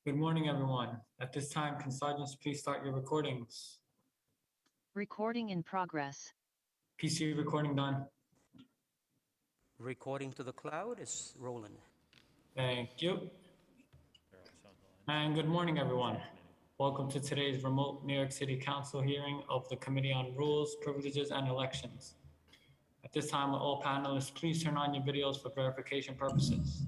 Good morning, everyone. At this time, can sergeants please start your recordings? Recording in progress. PC recording done. Recording to the cloud is rolling. Thank you. And good morning, everyone. Welcome to today's remote New York City Council hearing of the Committee on Rules, Privileges, and Elections. At this time, will all panelists please turn on your videos for verification purposes.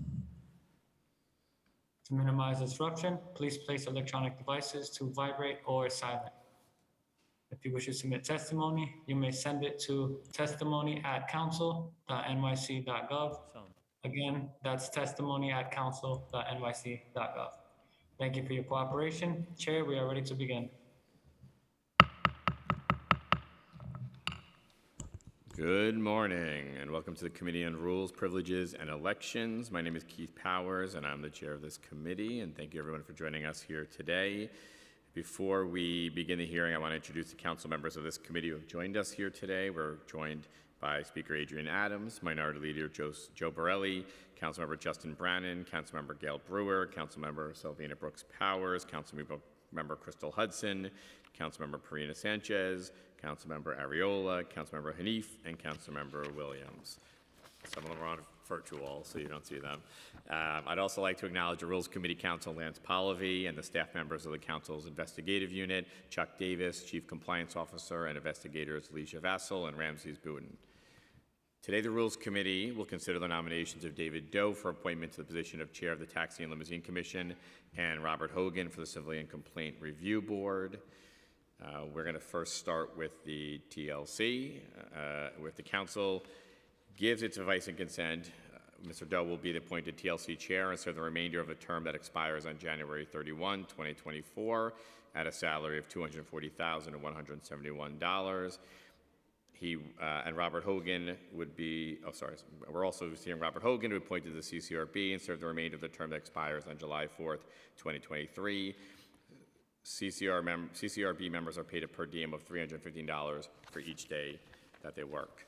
To minimize disruption, please place electronic devices to vibrate or silent. If you wish to submit testimony, you may send it to testimony@council.nyc.gov. Again, that's testimony@council.nyc.gov. Thank you for your cooperation. Chair, we are ready to begin. Good morning and welcome to the Committee on Rules, Privileges, and Elections. My name is Keith Powers and I'm the chair of this committee, and thank you everyone for joining us here today. Before we begin the hearing, I want to introduce the council members of this committee who have joined us here today. We're joined by Speaker Adrian Adams, Minority Leader Joe Borelli, Councilmember Justin Brannan, Councilmember Gail Brewer, Councilmember Sylvina Brooks Powers, Councilmember Crystal Hudson, Councilmember Parina Sanchez, Councilmember Ariola, Councilmember Hanif, and Councilmember Williams. Some of them are on virtual, so you don't see them. I'd also like to acknowledge the Rules Committee Counsel Lance Polivy and the staff members of the Council's Investigative Unit, Chuck Davis, Chief Compliance Officer, and investigators Alicia Vassell and Ramses Boutin. Today, the Rules Committee will consider the nominations of David Doe for appointment to the position of Chair of the Taxi and Limousine Commission and Robert Hogan for the Civilian Complaint Review Board. We're going to first start with the TLC, with the Council gives its advice and consent. Mr. Doe will be the appointed TLC chair and serve the remainder of the term that expires on January 31, 2024, at a salary of $240,171. And Robert Hogan would be, we're also seeing Robert Hogan, who appointed to the CCRB and serve the remainder of the term that expires on July 4th, 2023. CCRB members are paid a per diem of $315 for each day that they work.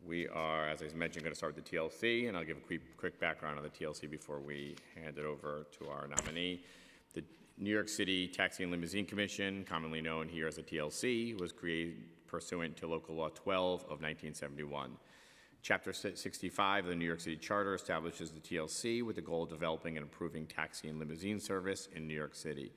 We are, as I mentioned, going to start with the TLC, and I'll give a quick background on the TLC before we hand it over to our nominee. The New York City Taxi and Limousine Commission, commonly known here as the TLC, was created pursuant to Local Law 12 of 1971. Chapter 65 of the New York City Charter establishes the TLC with the goal of developing and improving taxi and limousine service in New York City.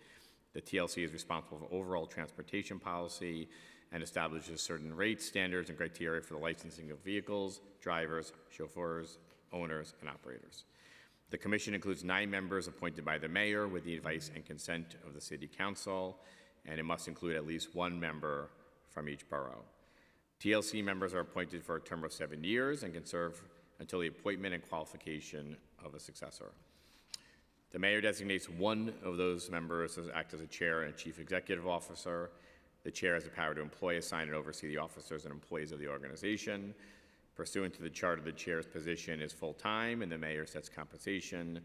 The TLC is responsible for overall transportation policy and establishes certain rates, standards, and criteria for the licensing of vehicles, drivers, chauffeurs, owners, and operators. The commission includes 9 members appointed by the mayor with the advice and consent of the city council, and it must include at least 1 member from each borough. TLC members are appointed for a term of 7 years and can serve until the appointment and qualification of a successor. The mayor designates one of those members to act as a chair and chief executive officer. The chair has the power to employ, assign, and oversee the officers and employees of the organization. Pursuant to the charter, the chair's position is full-time, and the mayor sets compensation.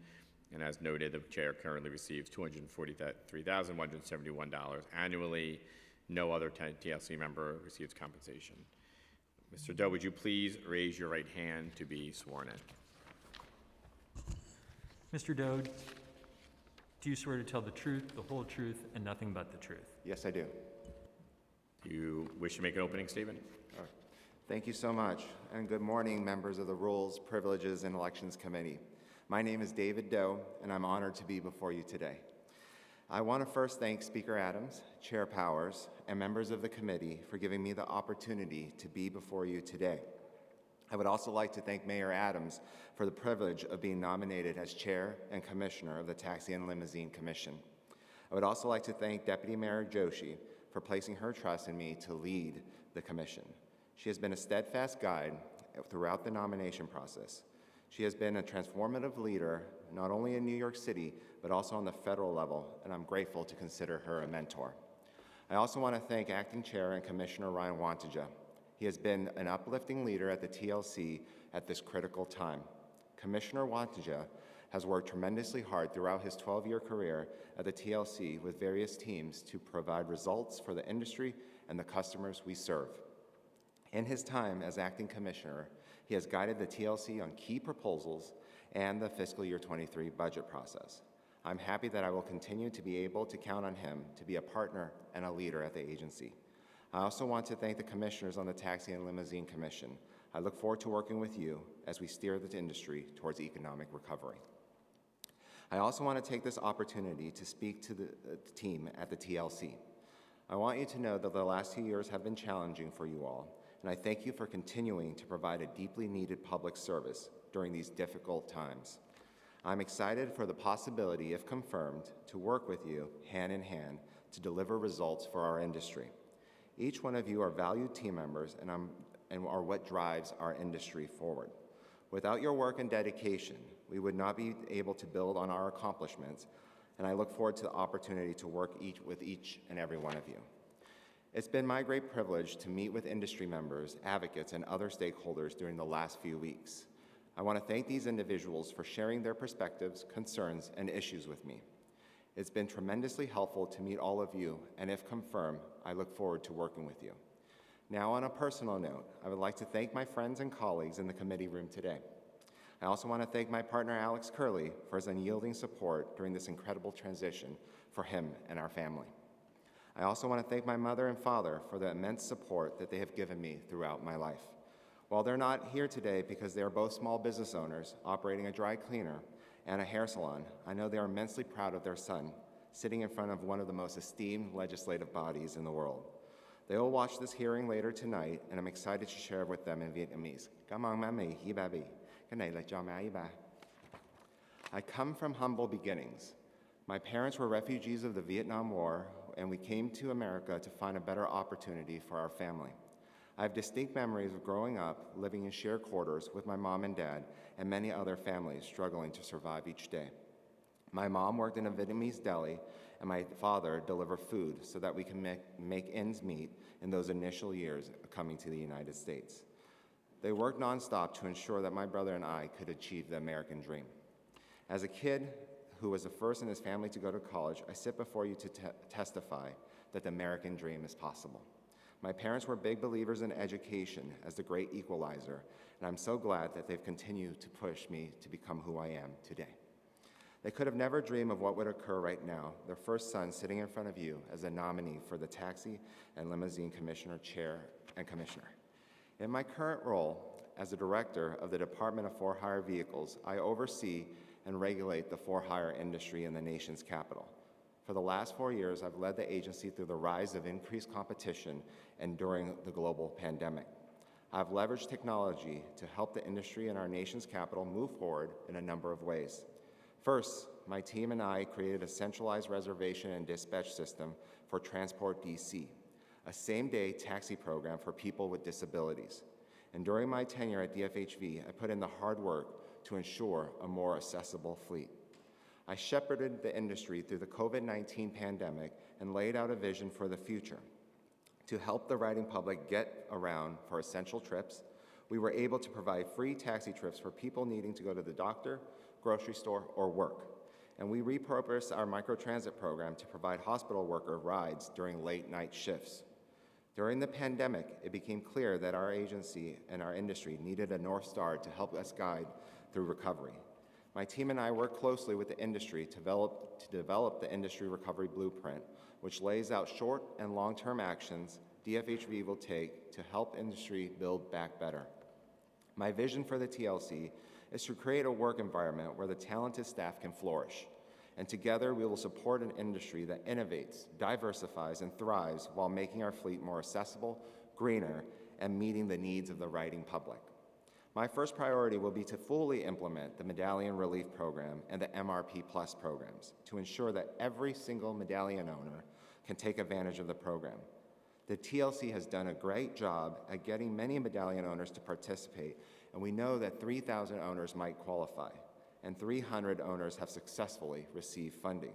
And as noted, the chair currently receives $243,171 annually. No other TLC member receives compensation. Mr. Doe, would you please raise your right hand to be sworn in? Mr. Doe, do you swear to tell the truth, the whole truth, and nothing but the truth? Yes, I do. Do you wish to make an opening statement? Thank you so much, and good morning, members of the Rules, Privileges, and Elections Committee. My name is David Doe, and I'm honored to be before you today. I want to first thank Speaker Adams, Chair Powers, and members of the committee for giving me the opportunity to be before you today. I would also like to thank Mayor Adams for the privilege of being nominated as Chair and Commissioner of the Taxi and Limousine Commission. I would also like to thank Deputy Mayor Joshi for placing her trust in me to lead the commission. She has been a steadfast guide throughout the nomination process. She has been a transformative leader, not only in New York City, but also on the federal level, and I'm grateful to consider her a mentor. I also want to thank Acting Chair and Commissioner Ryan Wantija. He has been an uplifting leader at the TLC at this critical time. Commissioner Wantija has worked tremendously hard throughout his 12-year career at the TLC with various teams to provide results for the industry and the customers we serve. In his time as acting commissioner, he has guided the TLC on key proposals and the fiscal year 23 budget process. I'm happy that I will continue to be able to count on him to be a partner and a leader at the agency. I also want to thank the commissioners on the Taxi and Limousine Commission. I look forward to working with you as we steer the industry towards economic recovery. I also want to take this opportunity to speak to the team at the TLC. I want you to know that the last 2 years have been challenging for you all, and I thank you for continuing to provide a deeply needed public service during these difficult times. I'm excited for the possibility, if confirmed, to work with you hand in hand to deliver results for our industry. Each one of you are valued team members and are what drives our industry forward. Without your work and dedication, we would not be able to build on our accomplishments, and I look forward to the opportunity to work with each and every one of you. It's been my great privilege to meet with industry members, advocates, and other stakeholders during the last few weeks. I want to thank these individuals for sharing their perspectives, concerns, and issues with me. It's been tremendously helpful to meet all of you, and if confirmed, I look forward to working with you. Now, on a personal note, I would like to thank my friends and colleagues in the committee room today. I also want to thank my partner, Alex Curley, for his unyielding support during this incredible transition for him and our family. I also want to thank my mother and father for the immense support that they have given me throughout my life. While they're not here today because they are both small business owners operating a dry cleaner and a hair salon, I know they are immensely proud of their son, sitting in front of one of the most esteemed legislative bodies in the world. They will watch this hearing later tonight, and I'm excited to share with them in Vietnamese. I come from humble beginnings. My parents were refugees of the Vietnam War, and we came to America to find a better opportunity for our family. I have distinct memories of growing up, living in shared quarters with my mom and dad, and many other families struggling to survive each day. My mom worked in a Vietnamese deli, and my father delivered food so that we can make ends meet in those initial years of coming to the United States. They worked nonstop to ensure that my brother and I could achieve the American dream. As a kid who was the first in his family to go to college, I sit before you to testify that the American dream is possible. My parents were big believers in education as the great equalizer, and I'm so glad that they've continued to push me to become who I am today. They could have never dreamed of what would occur right now, their first son sitting in front of you as a nominee for the Taxi and Limousine Commissioner, Chair, and Commissioner. In my current role as the Director of the Department of For-Hire Vehicles, I oversee and regulate the for-hire industry in the nation's capital. For the last 4 years, I've led the agency through the rise of increased competition and during the global pandemic. I've leveraged technology to help the industry in our nation's capital move forward in a number of ways. First, my team and I created a centralized reservation and dispatch system for Transport DC, a same-day taxi program for people with disabilities. And during my tenure at DFHV, I put in the hard work to ensure a more accessible fleet. I shepherded the industry through the COVID-19 pandemic and laid out a vision for the future. To help the riding public get around for essential trips, we were able to provide free taxi trips for people needing to go to the doctor, grocery store, or work. And we repurposed our microtransit program to provide hospital worker rides during late night shifts. During the pandemic, it became clear that our agency and our industry needed a North Star to help us guide through recovery. My team and I worked closely with the industry to develop the Industry Recovery Blueprint, which lays out short and long-term actions DFHV will take to help industry build back better. My vision for the TLC is to create a work environment where the talented staff can flourish, and together we will support an industry that innovates, diversifies, and thrives while making our fleet more accessible, greener, and meeting the needs of the riding public. My first priority will be to fully implement the Medallion Relief Program and the MRP Plus programs to ensure that every single medallion owner can take advantage of the program. The TLC has done a great job at getting many medallion owners to participate, and we know that 3,000 owners might qualify, and 300 owners have successfully received funding.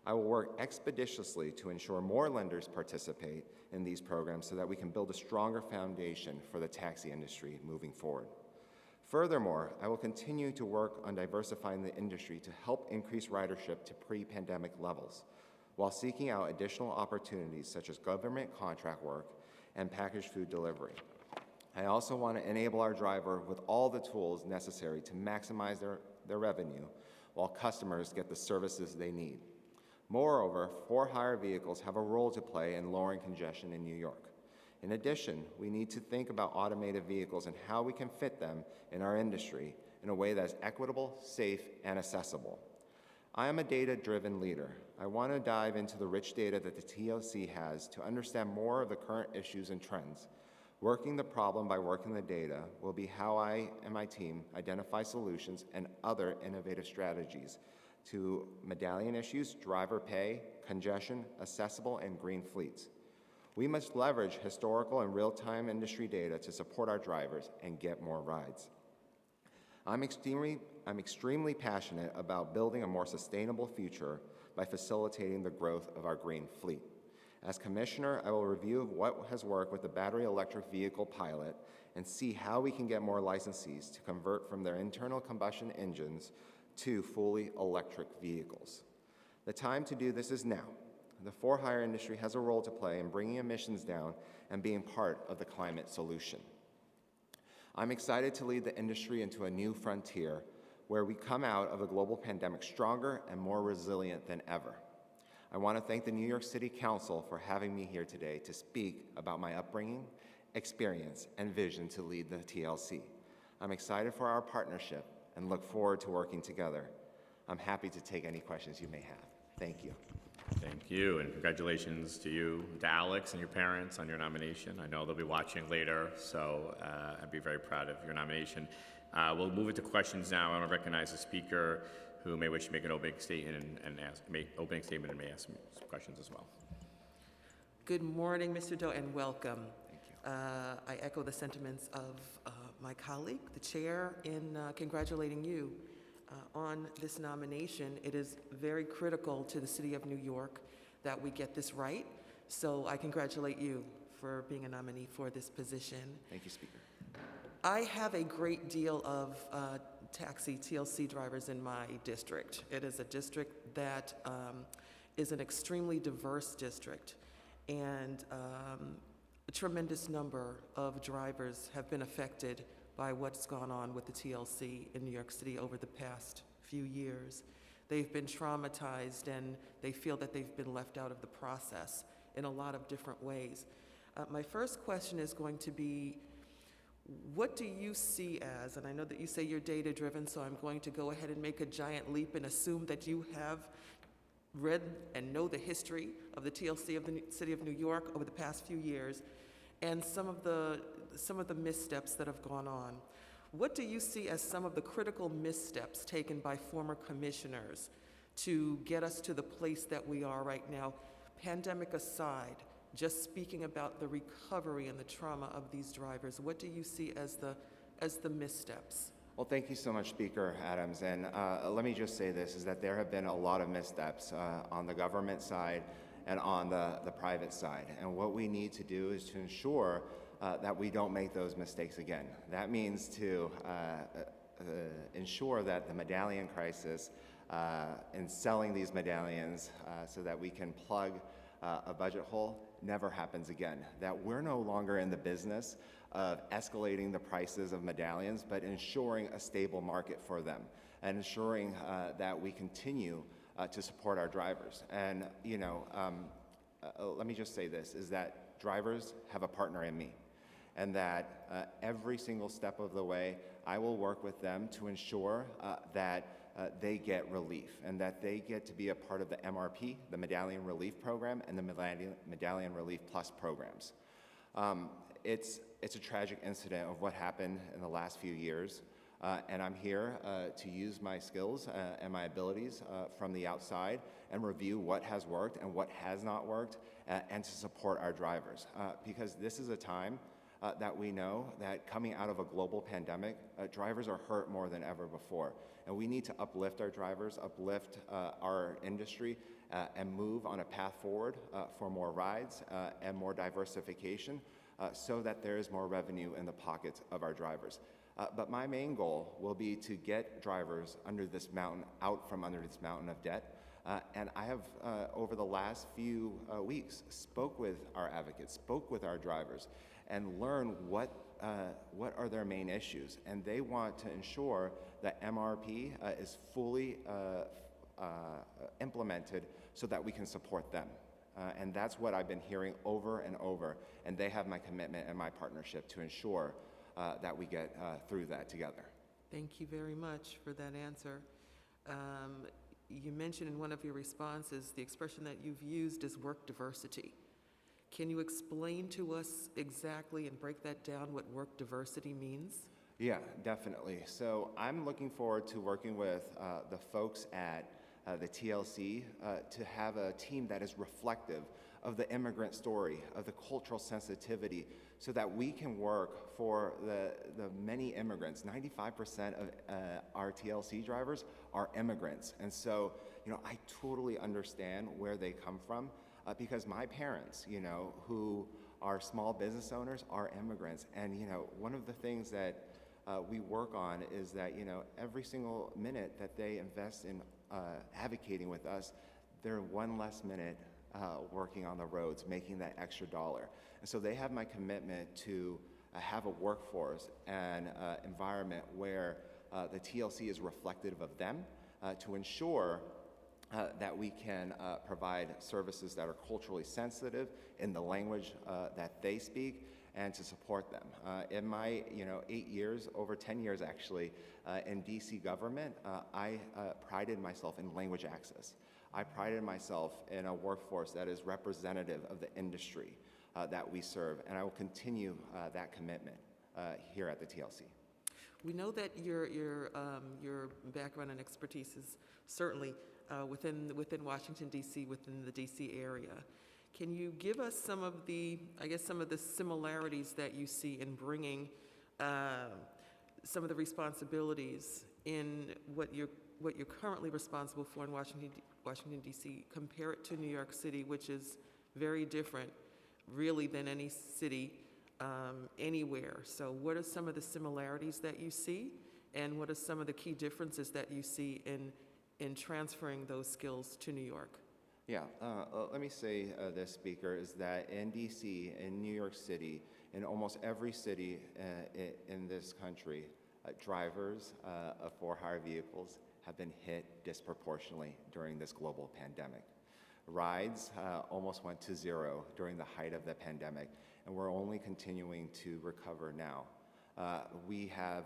I will work expeditiously to ensure more lenders participate in these programs so that we can build a stronger foundation for the taxi industry moving forward. Furthermore, I will continue to work on diversifying the industry to help increase ridership to pre-pandemic levels, while seeking out additional opportunities such as government contract work and packaged food delivery. I also want to enable our driver with all the tools necessary to maximize their revenue while customers get the services they need. Moreover, for-hire vehicles have a role to play in lowering congestion in New York. In addition, we need to think about automated vehicles and how we can fit them in our industry in a way that is equitable, safe, and accessible. I am a data-driven leader. I want to dive into the rich data that the TLC has to understand more of the current issues and trends. Working the problem by working the data will be how I and my team identify solutions and other innovative strategies to medallion issues, driver pay, congestion, accessible, and green fleets. We must leverage historical and real-time industry data to support our drivers and get more rides. I'm extremely passionate about building a more sustainable future by facilitating the growth of our green fleet. As Commissioner, I will review what has worked with the battery electric vehicle pilot and see how we can get more licensees to convert from their internal combustion engines to fully electric vehicles. The time to do this is now. The for-hire industry has a role to play in bringing emissions down and being part of the climate solution. I'm excited to lead the industry into a new frontier where we come out of the global pandemic stronger and more resilient than ever. I want to thank the New York City Council for having me here today to speak about my upbringing, experience, and vision to lead the TLC. I'm excited for our partnership and look forward to working together. I'm happy to take any questions you may have. Thank you. Thank you, and congratulations to you, to Alex and your parents on your nomination. I know they'll be watching later, so I'd be very proud of your nomination. We'll move into questions now. I want to recognize the speaker who may wish to make an opening statement and may ask some questions as well. Good morning, Mr. Doe, and welcome. Thank you. I echo the sentiments of my colleague, the chair, in congratulating you on this nomination. It is very critical to the city of New York that we get this right. So I congratulate you for being a nominee for this position. Thank you, Speaker. I have a great deal of taxi TLC drivers in my district. It is a district that is an extremely diverse district, and a tremendous number of drivers have been affected by what's gone on with the TLC in New York City over the past few years. They've been traumatized and they feel that they've been left out of the process in a lot of different ways. My first question is going to be, what do you see as, and I know that you say you're data-driven, so I'm going to go ahead and make a giant leap and assume that you have read and know the history of the TLC of the City of New York over the past few years and some of the missteps that have gone on. What do you see as some of the critical missteps taken by former commissioners to get us to the place that we are right now, pandemic aside, just speaking about the recovery and the trauma of these drivers? What do you see as the missteps? Well, thank you so much, Speaker Adams. And let me just say this, is that there have been a lot of missteps on the government side and on the private side. And what we need to do is to ensure that we don't make those mistakes again. That means to ensure that the medallion crisis in selling these medallions so that we can plug a budget hole never happens again. That we're no longer in the business of escalating the prices of medallions, but ensuring a stable market for them and ensuring that we continue to support our drivers. And, you know, let me just say this, is that drivers have a partner in me, and that every single step of the way, I will work with them to ensure that they get relief and that they get to be a part of the MRP, the Medallion Relief Program, and the Medallion Relief Plus programs. It's a tragic incident of what happened in the last few years, and I'm here to use my skills and my abilities from the outside and review what has worked and what has not worked, and to support our drivers. Because this is a time that we know that coming out of a global pandemic, drivers are hurt more than ever before. And we need to uplift our drivers, uplift our industry, and move on a path forward for more rides and more diversification so that there is more revenue in the pockets of our drivers. But my main goal will be to get drivers under this mountain, out from under this mountain of debt. And I have, over the last few weeks, spoke with our advocates, spoke with our drivers, and learn what what are their main issues, and they want to ensure that MRP is fully implemented so that we can support them. And that's what I've been hearing over and over, and they have my commitment and my partnership to ensure that we get through that together. Thank you very much for that answer. You mentioned in one of your responses the expression that you've used is work diversity. Can you explain to us exactly and break that down what work diversity means? Yeah, definitely. So I'm looking forward to working with the folks at the TLC to have a team that is reflective of the immigrant story, of the cultural sensitivity, so that we can work for the many immigrants. 95% of our TLC drivers are immigrants. And so, I totally understand where they come from because my parents, who are small business owners, are immigrants. And, one of the things that we work on is that, every single minute that they invest in advocating with us, they're one less minute working on the roads, making that extra dollar. And so they have my commitment to have a workforce and environment where the TLC is reflective of them to ensure that we can provide services that are culturally sensitive in the language that they speak, and to support them. In my 8 years, over 10 years actually, in DC government, I prided myself in language access. I prided myself in a workforce that is representative of the industry that we serve, and I will continue that commitment here at the TLC. We know that your background and expertise is certainly within Washington, D.C., within the D.C. area. Can you give us some of the similarities that you see in bringing some of the responsibilities in what you're currently responsible for in Washington, D.C., compare it to New York City, which is very different, really, than any city anywhere. So what are some of the similarities that you see, and what are some of the key differences that you see in transferring those skills to New York? Yeah, let me say this, Speaker, is that in DC, in New York City, in almost every city in this country, drivers of for-hire vehicles have been hit disproportionately during this global pandemic. Rides almost went to zero during the height of the pandemic, and we're only continuing to recover now. We have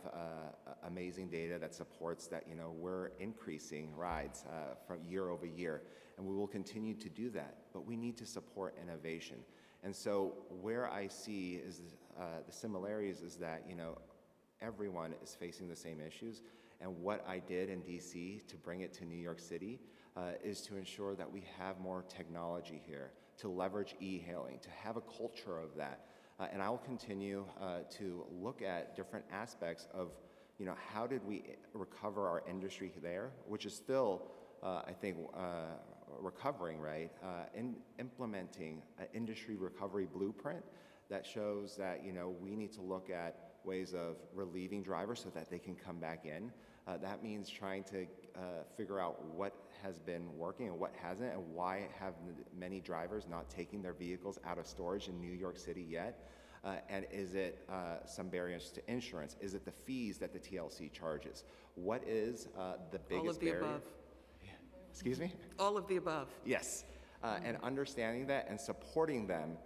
amazing data that supports that, we're increasing rides from year over year, and we will continue to do that, but we need to support innovation. And so where I see is the similarities is that, everyone is facing the same issues, and what I did in DC to bring it to New York City is to ensure that we have more technology here, to leverage e-hailing, to have a culture of that. And I will continue to look at different aspects of, how did we recover our industry there, which is still, I think, recovering, right? In implementing an industry recovery blueprint that shows that, we need to look at ways of relieving drivers so that they can come back in. That means trying to figure out what has been working and what hasn't, and why have many drivers not taking their vehicles out of storage in New York City yet. And is it some barriers to insurance? Is it the fees that the TLC charges? What is the biggest barrier? All of the above. Excuse me? All of the above. Yes. And understanding that and supporting them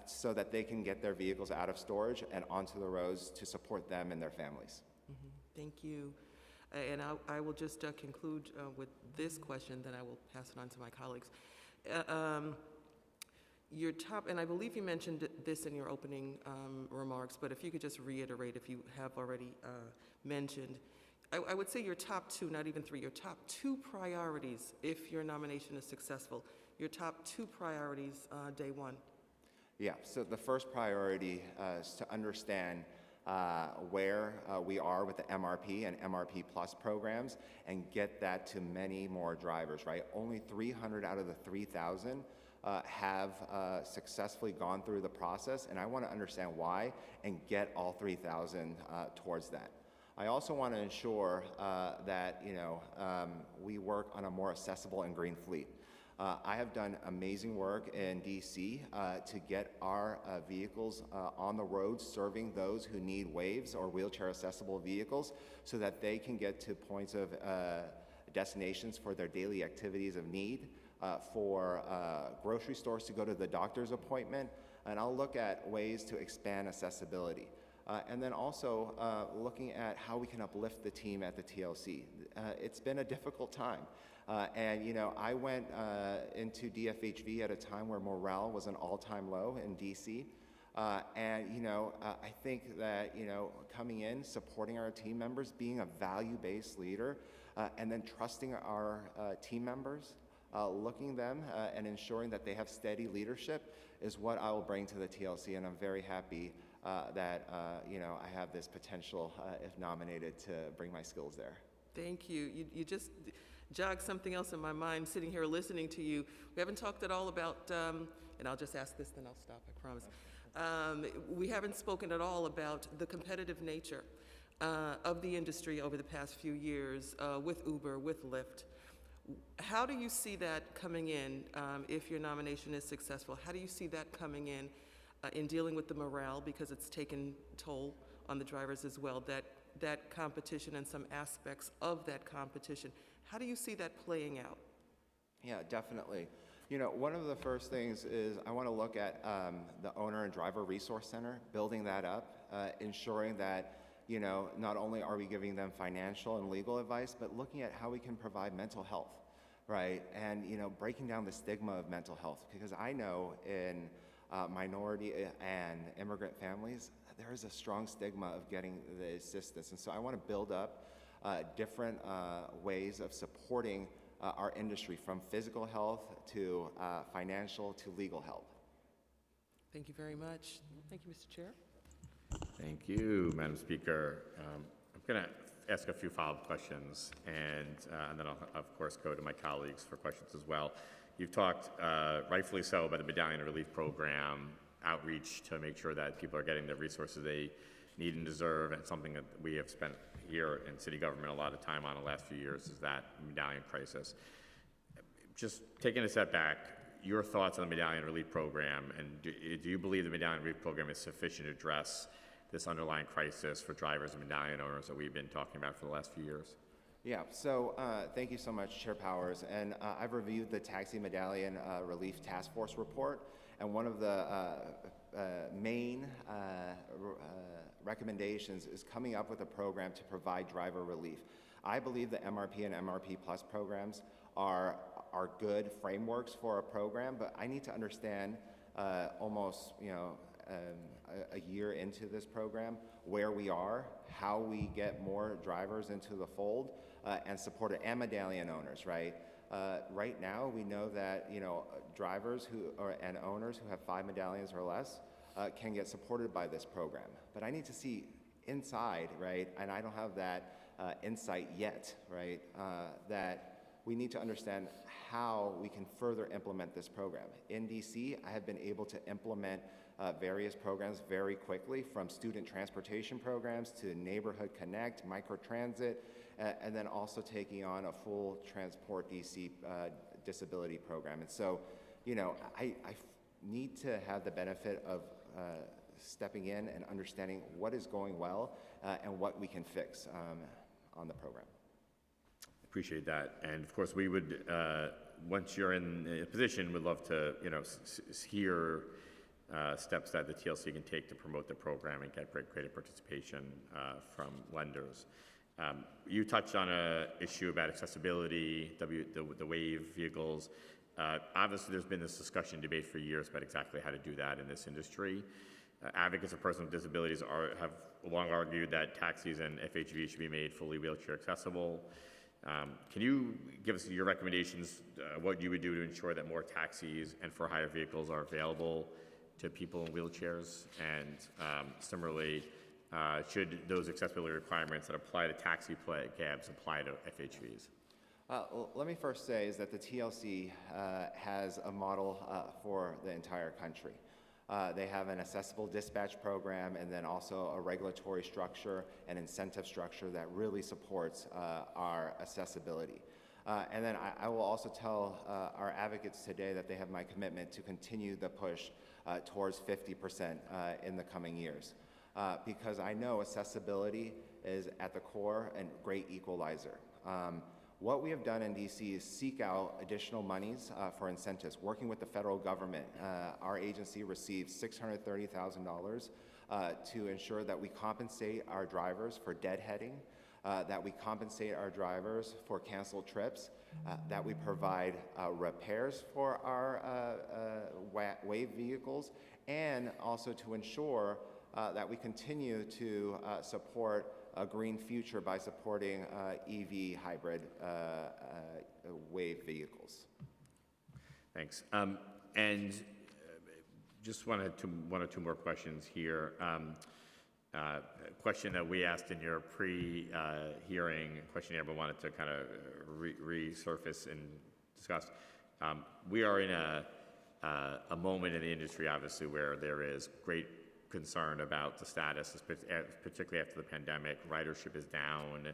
so that they can get their vehicles out of storage and onto the roads to support them and their families. Mm-hmm. Thank you. And I will just conclude with this question, then I will pass it on to my colleagues. Your top, and I believe you mentioned this in your opening remarks, but if you could just reiterate if you have already mentioned, I would say your top two, not even three, your top two priorities if your nomination is successful, your top two priorities day one. Yeah, so the first priority is to understand where we are with the MRP and MRP Plus programs and get that to many more drivers, right? Only 300 out of the 3,000 have successfully gone through the process, and I want to understand why and get all 3,000 towards that. I also want to ensure that we work on a more accessible and green fleet. I have done amazing work in DC to get our vehicles on the road serving those who need waves or wheelchair accessible vehicles so that they can get to points of destinations for their daily activities of need, for grocery stores to go to the doctor's appointment, and I'll look at ways to expand accessibility. And then also looking at how we can uplift the team at the TLC. It's been a difficult time. And you know, I went into DFHV at a time where morale was an all-time low in DC. And you know, I think that, you know, coming in, supporting our team members, being a value-based leader, and then trusting our team members, looking them and ensuring that they have steady leadership is what I will bring to the TLC. And I'm very happy that you know, I have this potential, if nominated, to bring my skills there. Thank you. You just jogged something else in my mind sitting here listening to you. We haven't talked at all about, and I'll just ask this, then I'll stop, I promise. We haven't spoken at all about the competitive nature of the industry over the past few years with Uber, with Lyft. How do you see that coming in if your nomination is successful? How do you see that coming in dealing with the morale, because it's taken toll on the drivers as well, that competition and some aspects of that competition? How do you see that playing out? Yeah, definitely. You know, one of the first things is I want to look at the Owner and Driver Resource Center, building that up, ensuring that, you know, not only are we giving them financial and legal advice, but looking at how we can provide mental health, right? And, you know, breaking down the stigma of mental health, because I know in minority and immigrant families, there is a strong stigma of getting the assistance. And so I want to build up different ways of supporting our industry, from physical health to financial to legal help. Thank you very much. Thank you, Mr. Chair. Thank you, Madam Speaker. I'm going to ask a few follow-up questions, and then I'll, of course, go to my colleagues for questions as well. You've talked, rightfully so, about the Medallion Relief Program, outreach to make sure that people are getting the resources they need and deserve, and something that we have spent here in city government a lot of time on the last few years is that medallion crisis. Just taking a step back, your thoughts on the Medallion Relief Program, and do you believe the Medallion Relief Program is sufficient to address this underlying crisis for drivers and medallion owners that we've been talking about for the last few years? Yeah, so thank you so much, Chair Powers. And I've reviewed the Taxi Medallion Relief Task Force report, and one of the main recommendations is coming up with a program to provide driver relief. I believe the MRP and MRP Plus programs are good frameworks for a program, but I need to understand almost, you know, a year into this program, where we are, how we get more drivers into the fold, and support it, and medallion owners, right? Right now, we know that, you know, drivers and owners who have 5 medallions or less can get supported by this program. But I need to see inside, right? And I don't have that insight yet, right? That we need to understand how we can further implement this program. In DC, I have been able to implement various programs very quickly, from student transportation programs to Neighborhood Connect, microtransit, and then also taking on a full Transport DC disability program. And so, you know, I need to have the benefit of stepping in and understanding what is going well and what we can fix on the program. Appreciate that. And of course, we would, once you're in a position, would love to, you know, hear steps that the TLC can take to promote the program and get greater participation from lenders. You touched on an issue about accessibility, the WAVE vehicles. Obviously, there's been this discussion, debate for years about exactly how to do that in this industry. Advocates of persons with disabilities have long argued that taxis and FHV should be made fully wheelchair accessible. Can you give us your recommendations, what you would do to ensure that more taxis and for-hire vehicles are available to people in wheelchairs? And similarly, should those accessibility requirements that apply to taxi cabs apply to FHVs? Let me first say is that the TLC has a model for the entire country. They have an accessible dispatch program, and then also a regulatory structure and incentive structure that really supports our accessibility. And then I will also tell our advocates today that they have my commitment to continue the push towards 50% in the coming years. Because I know accessibility is at the core and great equalizer. What we have done in DC is seek out additional monies for incentives. Working with the federal government, our agency received $630,000 to ensure that we compensate our drivers for deadheading, that we compensate our drivers for canceled trips, that we provide repairs for our wave vehicles, and also to ensure that we continue to support a green future by supporting EV hybrid wave vehicles. Thanks. And just one or two more questions here. A question that we asked in your pre-hearing questionnaire, but wanted to kind of resurface and discuss. We are in a moment in the industry, obviously, where there is great concern about the status, particularly after the pandemic. Ridership is down.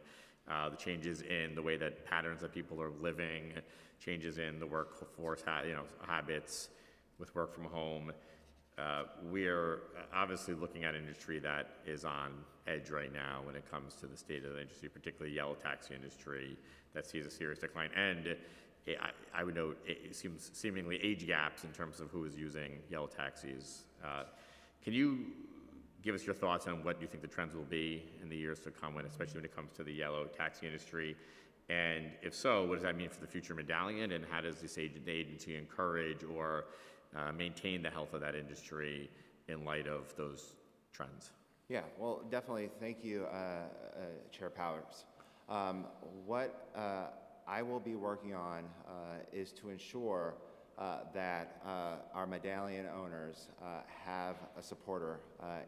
The changes in the way that patterns that people are living, changes in the workforce, habits with work from home. We're obviously looking at an industry that is on edge right now when it comes to the state of the industry, particularly the yellow taxi industry that sees a serious decline. And I would note it seems seemingly age gaps in terms of who is using yellow taxis. Can you give us your thoughts on what you think the trends will be in the years to come, especially when it comes to the yellow taxi industry? And if so, what does that mean for the future medallion, and how does this agency encourage or maintain the health of that industry in light of those trends? Yeah, well, definitely. Thank you, Chair Powers. What I will be working on is to ensure that our medallion owners have a supporter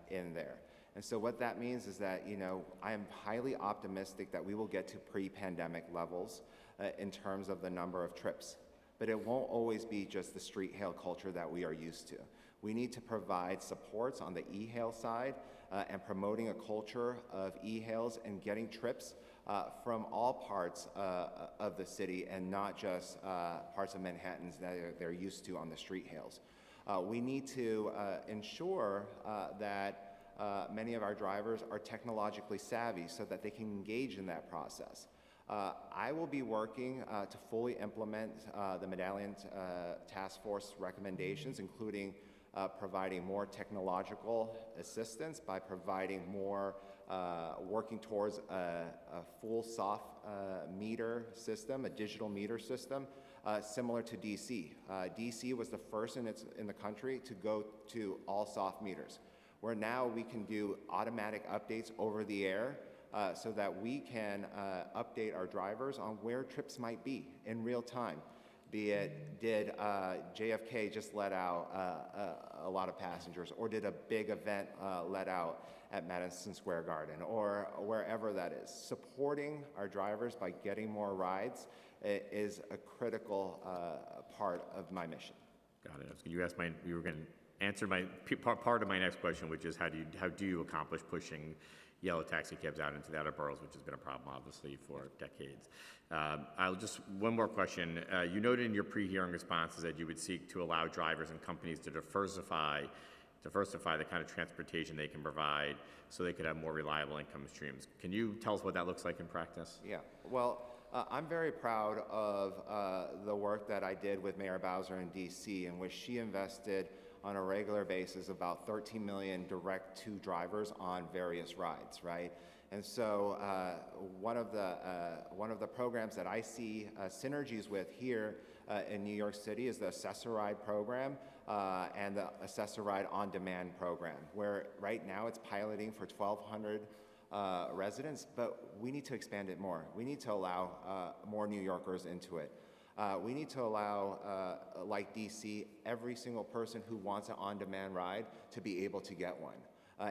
in there. And so what that means is that, I am highly optimistic that we will get to pre-pandemic levels in terms of the number of trips. But it won't always be just the street hail culture that we are used to. We need to provide supports on the e-hail side and promoting a culture of e-hails and getting trips from all parts of the city and not just parts of Manhattan that they're used to on the street hails. We need to ensure that many of our drivers are technologically savvy so that they can engage in that process. I will be working to fully implement the Medallion Task Force recommendations, including providing more technological assistance by providing more, working towards a full soft meter system, a digital meter system, similar to DC. DC was the first in the country to go to all soft meters, where now we can do automatic updates over the air so that we can update our drivers on where trips might be in real time. Be it, did JFK just let out a lot of passengers, or did a big event let out at Madison Square Garden, or wherever that is. Supporting our drivers by getting more rides is a critical part of my mission. Got it. You were going to answer part of my next question, which is how do you accomplish pushing yellow taxi cabs out into the outer boroughs, which has been a problem, obviously, for decades. One more question. You noted in your pre-hearing responses that you would seek to allow drivers and companies to diversify the kind of transportation they can provide so they could have more reliable income streams. Can you tell us what that looks like in practice? Yeah, well, I'm very proud of the work that I did with Mayor Bowser in DC, in which she invested on a regular basis about $13 million direct to drivers on various rides, right? And so one of the programs that I see synergies with here in New York City is the Access-a-Ride program and the Access-a-Ride on-demand program, where right now it's piloting for 1,200 residents, but we need to expand it more. We need to allow more New Yorkers into it. We need to allow, like DC, every single person who wants an on-demand ride to be able to get one.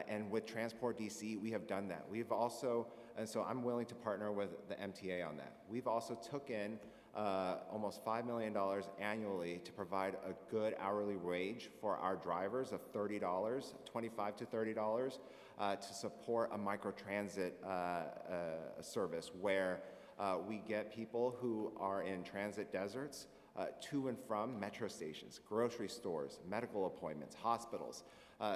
And with Transport DC, we have done that. We've also, and so I'm willing to partner with the MTA on that. We've also took in almost $5 million annually to provide a good hourly wage for our drivers of $30, $25 to $30, to support a microtransit service where We get people who are in transit deserts to and from metro stations, grocery stores, medical appointments, hospitals,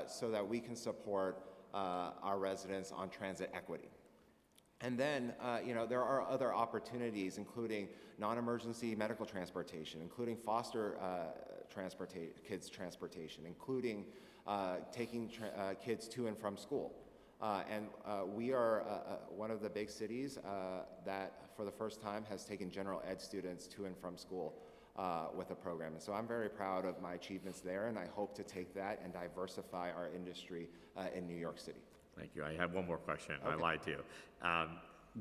so that we can support our residents on transit equity. And then, there are other opportunities, including non-emergency medical transportation, including foster kids transportation, including taking kids to and from school. And we are one of the big cities that, for the first time, has taken general ed students to and from school with a program. And so I'm very proud of my achievements there, and I hope to take that and diversify our industry in New York City. Thank you. I have one more question. Okay. I lied to you.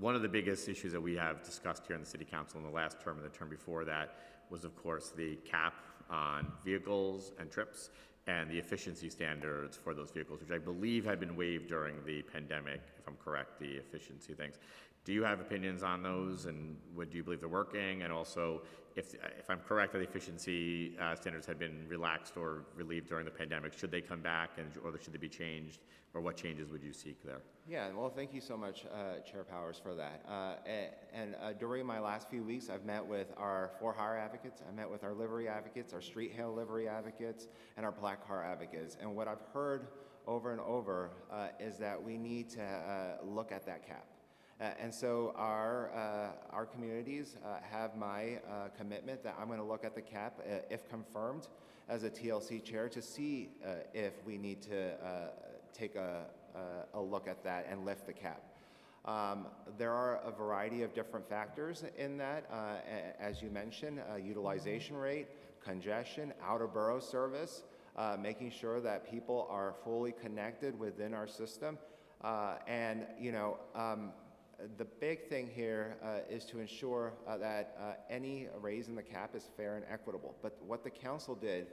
One of the biggest issues that we have discussed here in the City Council in the last term and the term before that was, of course, the cap on vehicles and trips and the efficiency standards for those vehicles, which I believe had been waived during the pandemic, if I'm correct, the efficiency things. Do you have opinions on those, and do you believe they're working? And also, if I'm correct that the efficiency standards had been relaxed or relieved during the pandemic, should they come back, or should they be changed, or what changes would you seek there? Yeah, well, thank you so much, Chair Powers, for that. During my last few weeks, I've met with our for-hire advocates, I met with our livery advocates, our street hail livery advocates, and our black car advocates. And what I've heard over and over is that we need to look at that cap. And so our communities have my commitment that I'm going to look at the cap, if confirmed, as a TLC chair, to see if we need to take a look at that and lift the cap. There are a variety of different factors in that, as you mentioned, utilization rate, congestion, outer borough service, making sure that people are fully connected within our system, the big thing here is to ensure that any raise in the cap is fair and equitable. But what the council did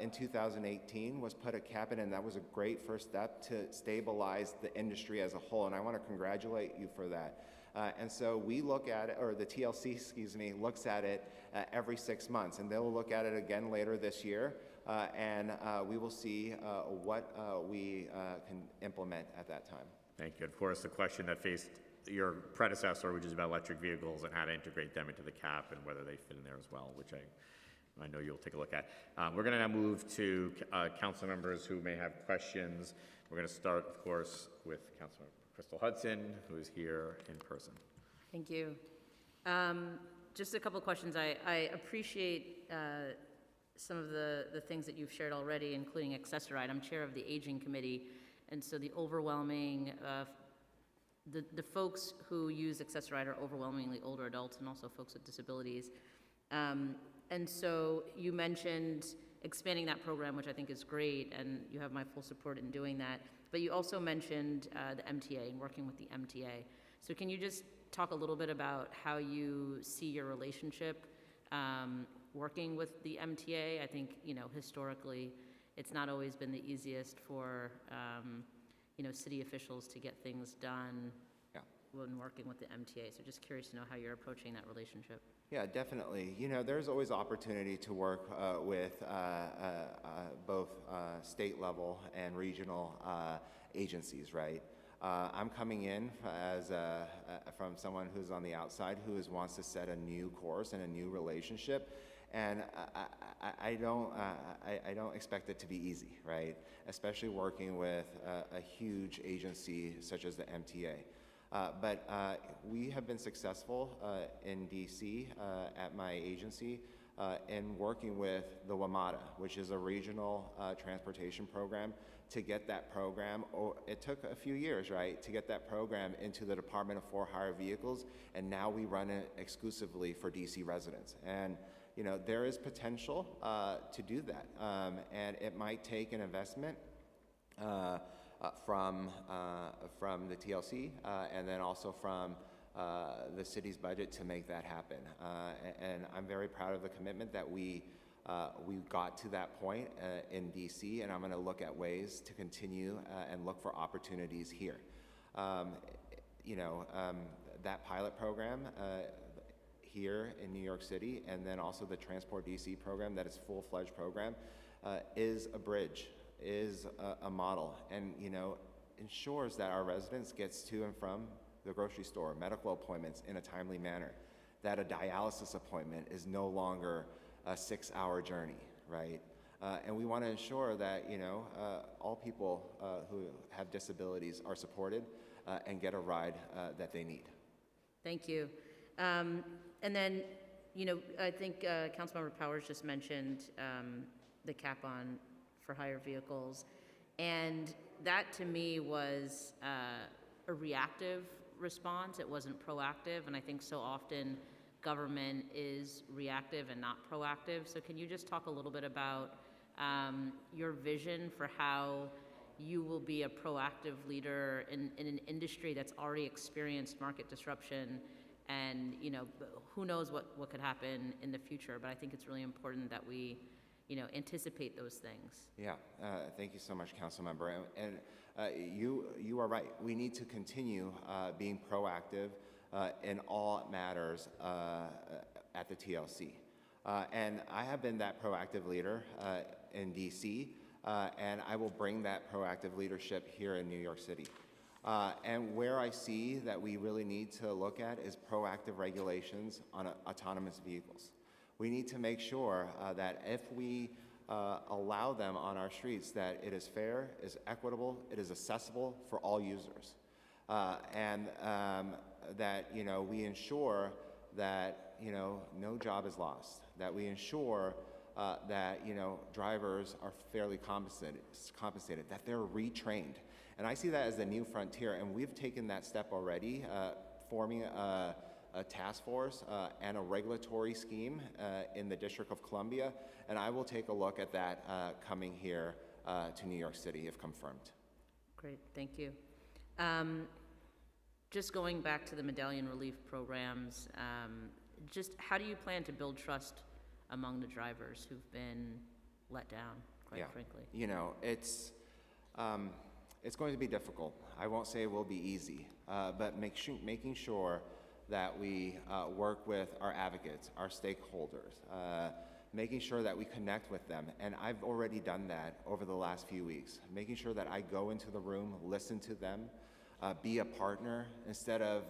in 2018 was put a cap in, and that was a great first step to stabilize the industry as a whole, and I want to congratulate you for that. And so we look at it, or the TLC, looks at it every 6 months, and they'll look at it again later this year, and we will see what we can implement at that time. Thank you. Of course, the question that faced your predecessor, which is about electric vehicles and how to integrate them into the cap and whether they fit in there as well, which I know you'll take a look at. We're going to now move to council members who may have questions. We're going to start, of course, with Councilmember Crystal Hudson, who is here in person. Thank you. Just a couple of questions. I appreciate some of the things that you've shared already, including Access-a-Ride. I'm chair of the Aging Committee, and so the overwhelming the folks who use Access-a-Ride are overwhelmingly older adults and also folks with disabilities. And so you mentioned expanding that program, which I think is great, and you have my full support in doing that. But you also mentioned the MTA and working with the MTA. So can you just talk a little bit about how you see your relationship working with the MTA? I think, historically, it's not always been the easiest for city officials to get things done when working with the MTA. So just curious to know how you're approaching that relationship. Yeah, definitely. There's always opportunity to work with both state level and regional agencies, right? I'm coming in as from someone who's on the outside who wants to set a new course and a new relationship. And I don't expect it to be easy, right? Especially working with a huge agency such as the MTA. But we have been successful in DC at my agency in working with the WMATA, which is a regional transportation program, to get that program. It took a few years, right, to get that program into the Department of For-Hire Vehicles, and now we run it exclusively for DC residents. And there is potential to do that, and it might take an investment from the TLC and then also from the city's budget to make that happen. And I'm very proud of the commitment that we got to that point in DC, and I'm going to look at ways to continue and look for opportunities here. That pilot program here in New York City, and then also the Transport DC program that is full-fledged program, is a bridge, is a model, and ensures that our residents gets to and from the grocery store, medical appointments in a timely manner, that a dialysis appointment is no longer a 6-hour journey, right? And we want to ensure that, all people who have disabilities are supported and get a ride that they need. Thank you. And then, I think Councilmember Powers just mentioned the cap on for hire vehicles. And that to me was a reactive response. It wasn't proactive. And I think so often government is reactive and not proactive. So can you just talk a little bit about your vision for how you will be a proactive leader in an industry that's already experienced market disruption, and who knows what could happen in the future, but I think it's really important that we anticipate those things. Yeah, thank you so much, Councilmember. And you are right. We need to continue being proactive in all matters at the TLC. And I have been that proactive leader in DC, and I will bring that proactive leadership here in New York City. And where I see that we really need to look at is proactive regulations on autonomous vehicles. We need to make sure that if we allow them on our streets, that it is fair, is equitable, it is accessible for all users. And that we ensure that no job is lost, that we ensure that drivers are fairly compensated, that they're retrained. And I see that as the new frontier, and we've taken that step already, forming a task force and a regulatory scheme in the District of Columbia, and I will take a look at that coming here to New York City if confirmed. Great, thank you. Just going back to the medallion relief programs, just how do you plan to build trust among the drivers who've been let down, quite frankly? It's going to be difficult. I won't say it will be easy, but making sure that we work with our advocates, our stakeholders, making sure that we connect with them. And I've already done that over the last few weeks, making sure that I go into the room, listen to them, be a partner instead of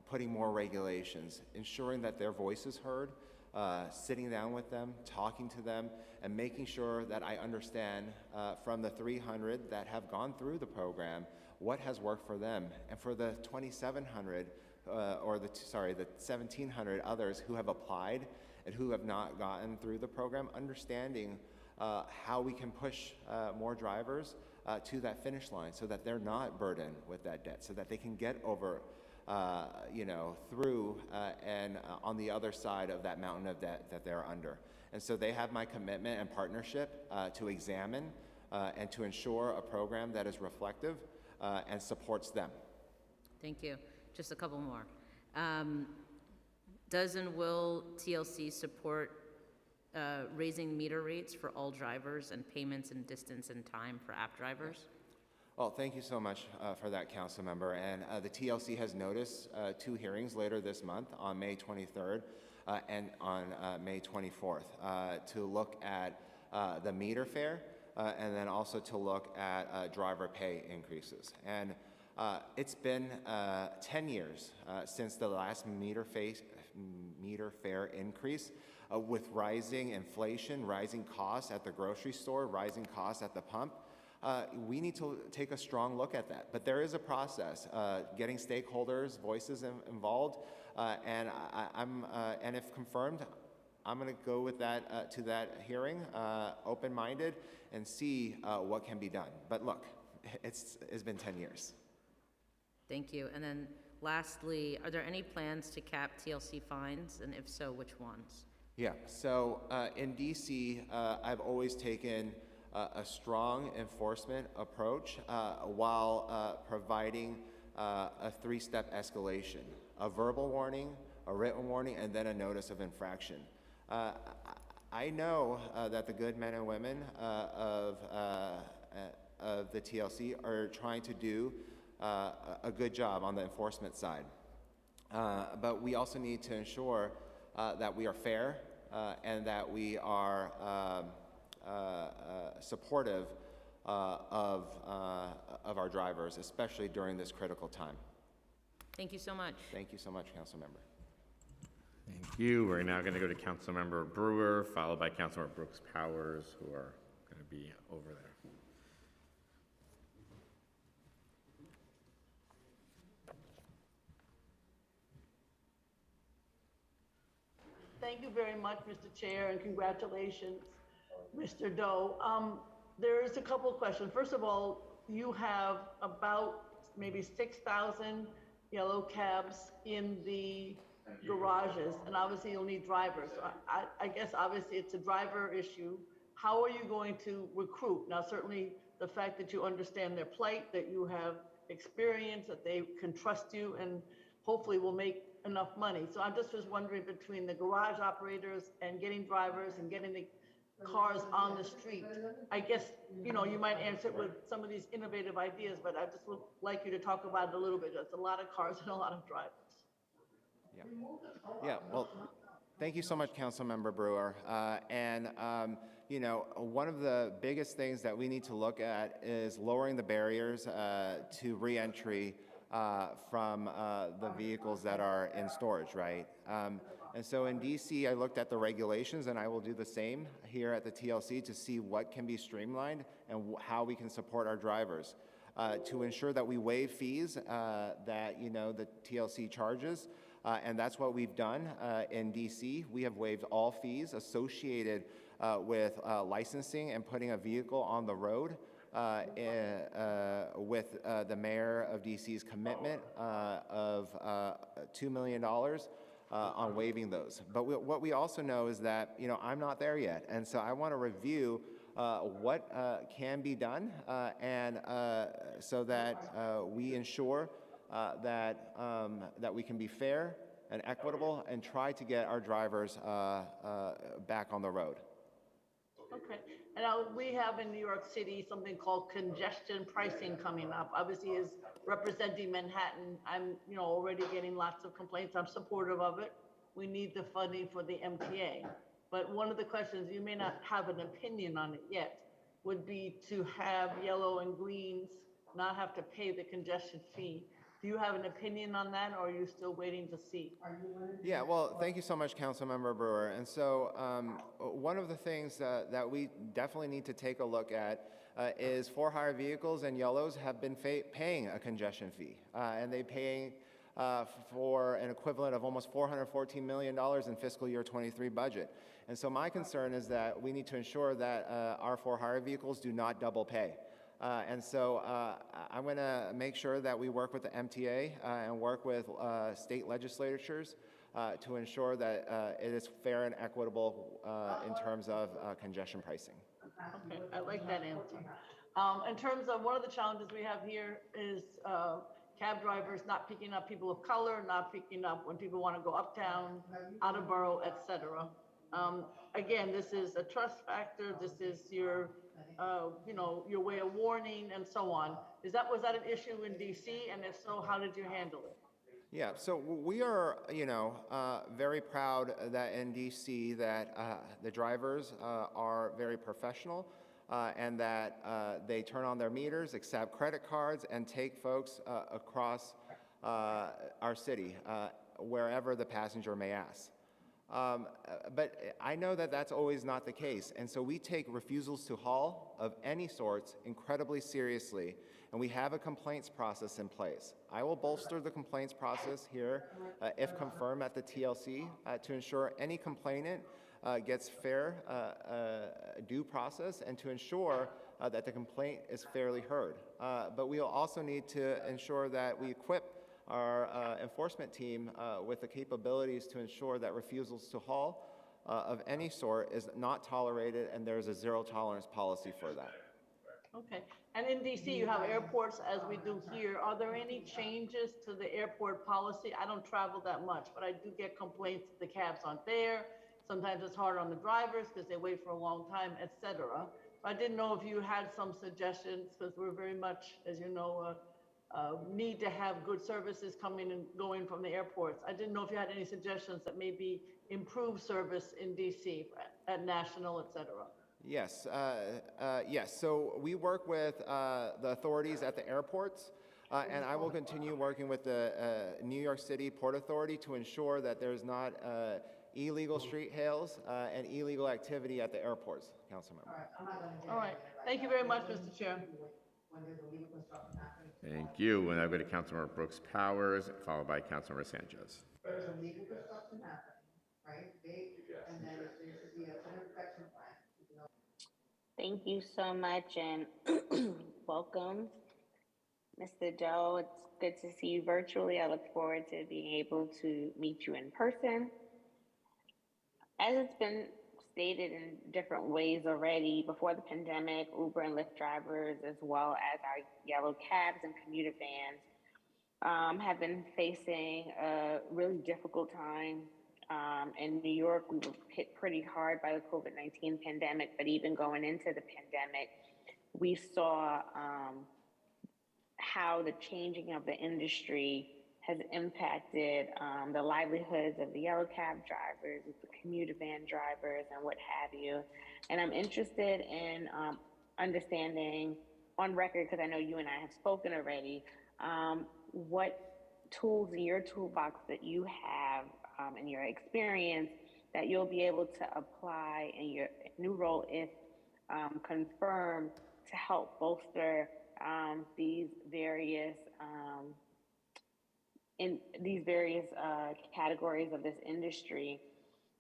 putting more regulations, ensuring that their voice is heard, sitting down with them, talking to them, and making sure that I understand from the 300 that have gone through the program what has worked for them, and for the 2,700 or the 1,700 others who have applied and who have not gotten through the program, understanding how we can push more drivers to that finish line so that they're not burdened with that debt, so that they can get over through and on the other side of that mountain of debt that they're under. And so they have my commitment and partnership to examine and to ensure a program that is reflective and supports them. Thank you. Just a couple more. Does and will TLC support raising meter rates for all drivers and payments in distance and time for app drivers? Well, thank you so much for that, Council Member. And the TLC has noticed 2 hearings later this month on May 23rd and on May 24th to look at the meter fare and then also to look at driver pay increases. And it's been 10 years since the last meter fare increase. With rising inflation, rising costs at the grocery store, rising costs at the pump, we need to take a strong look at that. But there is a process, getting stakeholders' voices involved, and and if confirmed, I'm going to go with that to that hearing, open-minded, and see what can be done. But look, it's been 10 years. Thank you. And then lastly, are there any plans to cap TLC fines, and if so, which ones? Yeah, so in DC, I've always taken a strong enforcement approach while providing a 3-step escalation: a verbal warning, a written warning, and then a notice of infraction. I know that the good men and women of the TLC are trying to do a good job on the enforcement side. But we also need to ensure that we are fair and that we are supportive of our drivers, especially during this critical time. Thank you so much. Thank you so much, Council Member. Thank you. We're now going to go to Councilmember Brewer, followed by Councilmember Brooks Powers, who are going to be over there. Thank you very much, Mr. Chair, and congratulations, Mr. Doe. There's a couple of questions. First of all, you have about maybe 6,000 yellow cabs in the garages, and obviously you'll need drivers. So I guess obviously it's a driver issue. How are you going to recruit? Now, certainly the fact that you understand their plight, that you have experience, that they can trust you, and hopefully will make enough money. So I just was wondering, between the garage operators and getting drivers and getting the cars on the street, I guess, you know, you might answer it with some of these innovative ideas, but I just would like you to talk about it a little bit. There's a lot of cars and a lot of drivers. Yeah, well, thank you so much, Councilmember Brewer. You know, one of the biggest things that we need to look at is lowering the barriers to reentry from the vehicles that are in storage, right? And so in DC, I looked at the regulations, and I will do the same here at the TLC to see what can be streamlined and how we can support our drivers to ensure that we waive fees that, you know, the TLC charges. And that's what we've done in DC. We have waived all fees associated with licensing and putting a vehicle on the road with the mayor of DC's commitment of $2 million on waiving those. But what we also know is that, you know, I'm not there yet. And so I want to review what can be done and so that we ensure that we can be fair and equitable and try to get our drivers back on the road. Okay. And we have in New York City something called congestion pricing coming up. Obviously, as representing Manhattan, I'm, you know, already getting lots of complaints. I'm supportive of it. We need the funding for the MTA. But one of the questions, you may not have an opinion on it yet, would be to have yellow and greens not have to pay the congestion fee. Do you have an opinion on that, or are you still waiting to see? Yeah, well, thank you so much, Councilmember Brewer. And so one of the things that we definitely need to take a look at is for-hire vehicles and yellows have been paying a congestion fee, and they paying for an equivalent of almost $414 million in fiscal year 23 budget. And so my concern is that we need to ensure that our for-hire vehicles do not double pay. And so I'm going to make sure that we work with the MTA and work with state legislatures to ensure that it is fair and equitable in terms of congestion pricing. Okay, I like that answer. In terms of one of the challenges we have here is cab drivers not picking up people of color, not picking up when people want to go uptown, out of borough, etc. Again, this is a trust factor. This is your you know, your way of warning and so on. Was that an issue in DC? And if so, how did you handle it? Yeah, so we are, you know, very proud that in DC that the drivers are very professional and that they turn on their meters, accept credit cards, and take folks across our city, wherever the passenger may ask. But I know that that's always not the case, and so we take refusals to haul of any sorts incredibly seriously, and we have a complaints process in place. I will bolster the complaints process here, if confirmed at the TLC, to ensure any complainant gets fair due process and to ensure that the complaint is fairly heard. But we'll also need to ensure that we equip our enforcement team with the capabilities to ensure that refusals to haul of any sort is not tolerated, and there's a zero tolerance policy for that. Okay. And in DC, you have airports as we do here. Are there any changes to the airport policy? I don't travel that much, but I do get complaints that the cabs aren't there. Sometimes it's hard on the drivers because they wait for a long time, etc. I didn't know if you had some suggestions, because we're very much, as you know, need to have good services coming and going from the airports. I didn't know if you had any suggestions that maybe improve service in DC at National, et cetera. Yes, yes. So we work with the authorities at the airports And I will continue working with the New York City Port Authority to ensure that there's not illegal street hails and illegal activity at the airports, Councilmember. All right. Thank you very much, Mr. Chair. Thank you. And I go to Councilmember Brooks Powers, followed by Councilmember Sanchez. There's a legal construction happening, right? And then there should be a tenant protection plan. Thank you so much and welcome, Mr. Doe. It's good to see you virtually. I look forward to being able to meet you in person. As it's been stated in different ways already, before the pandemic, Uber and Lyft drivers, as well as our yellow cabs and commuter vans, have been facing a really difficult time. In New York, we were hit pretty hard by the COVID-19 pandemic, but even going into the pandemic, we saw how the changing of the industry has impacted the livelihoods of the yellow cab drivers, the commuter van drivers, and what have you. And I'm interested in understanding on record, because I know you and I have spoken already, what tools in your toolbox that you have in your experience that you'll be able to apply in your new role if confirmed to help bolster these various categories of this industry.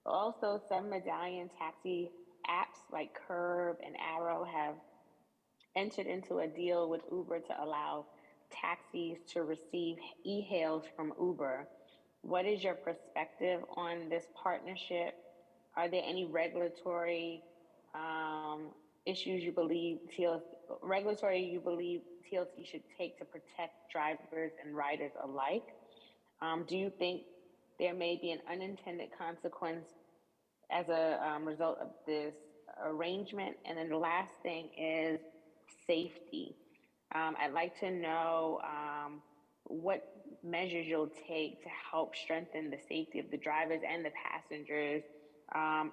Also, some medallion taxi apps like Curb and Arrow have entered into a deal with Uber to allow taxis to receive e-hails from Uber. What is your perspective on this partnership? Are there any regulatory issues you believe TLC should take to protect drivers and riders alike? Do you think there may be an unintended consequence as a result of this arrangement? And then the last thing is safety. I'd like to know what measures you'll take to help strengthen the safety of the drivers and the passengers.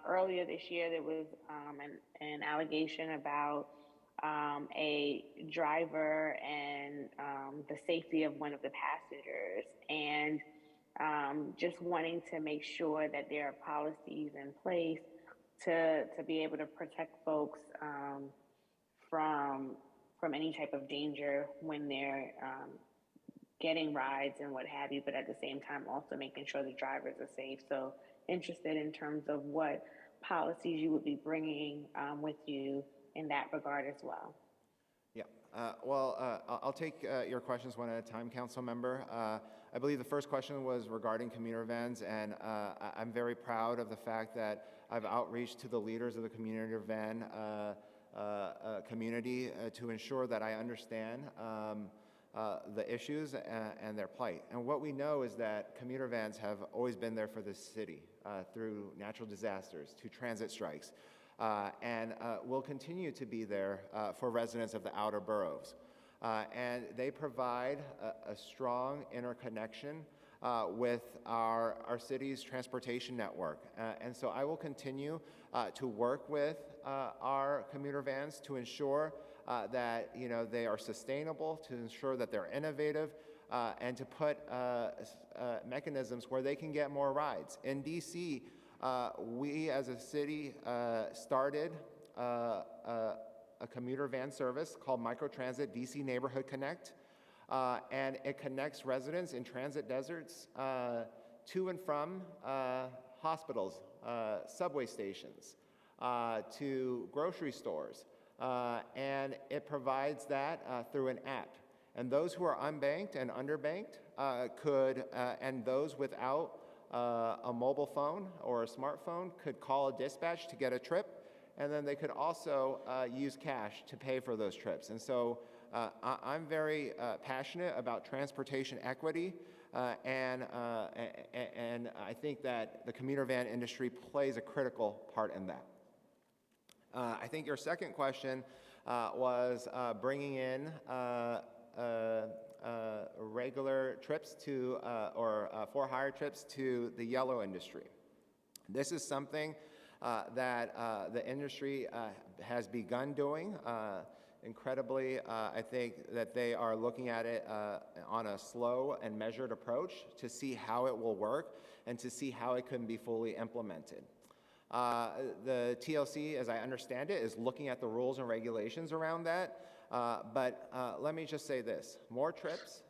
Earlier this year, there was an allegation about a driver and the safety of one of the passengers, and just wanting to make sure that there are policies in place to be able to protect folks from any type of danger when they're getting rides and what have you, but at the same time also making sure the drivers are safe. So interested in terms of what policies you would be bringing with you in that regard as well. Yeah, I'll take your questions one at a time, Council Member. I believe the first question was regarding commuter vans, and I'm very proud of the fact that I've outreached to the leaders of the commuter van community to ensure that I understand the issues and their plight. And what we know is that commuter vans have always been there for this city through natural disasters, to transit strikes, and will continue to be there for residents of the outer boroughs. And they provide a strong interconnection with our city's transportation network. And so I will continue to work with our commuter vans to ensure that they are sustainable, to ensure that they're innovative, and to put mechanisms where they can get more rides. In DC, we as a city started a commuter van service called Microtransit DC Neighborhood Connect, and it connects residents in transit deserts to and from hospitals, subway stations, to grocery stores, and it provides that through an app. And those who are unbanked and underbanked could, and those without a mobile phone or a smartphone could call a dispatch to get a trip, and then they could also use cash to pay for those trips. And so I'm very passionate about transportation equity, and I think that the commuter van industry plays a critical part in that. I think your second question was bringing in regular trips to, or for-hire trips to the yellow industry. This is something that the industry has begun doing. incredibly. I think that they are looking at it on a slow and measured approach to see how it will work and to see how it can be fully implemented. The TLC, as I understand it, is looking at the rules and regulations around that. But let me just say this: more trips,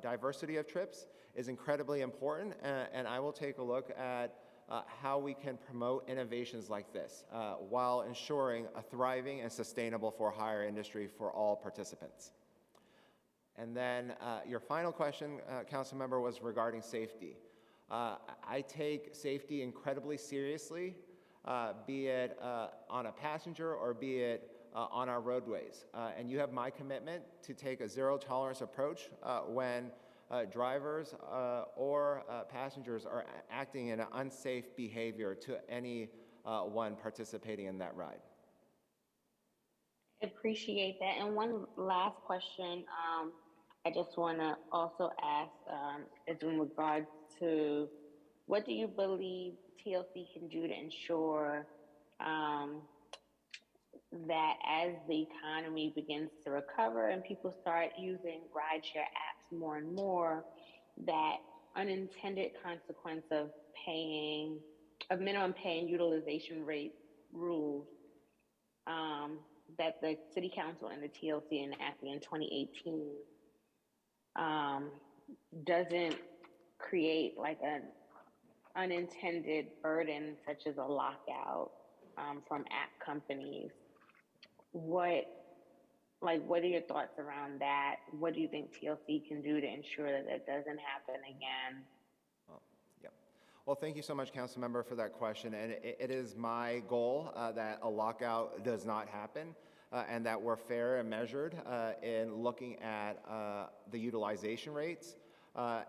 diversity of trips is incredibly important, and I will take a look at how we can promote innovations like this while ensuring a thriving and sustainable for-hire industry for all participants. And then your final question, Council Member, was regarding safety. I take safety incredibly seriously, be it on a passenger or be it on our roadways. And you have my commitment to take a zero-tolerance approach when drivers or passengers are acting in an unsafe behavior to any one participating in that ride. Appreciate that. And one last question I just want to also ask is in regard to what do you believe TLC can do to ensure that as the economy begins to recover and people start using rideshare apps more and more, that unintended consequence of minimum pay and utilization rate rules that the City Council and the TLC enacted in 2018 doesn't create like an unintended burden such as a lockout from app companies. What are your thoughts around that? What do you think TLC can do to ensure that that doesn't happen again? Well, thank you so much, Council Member, for that question. And it is my goal that a lockout does not happen and that we're fair and measured in looking at the utilization rates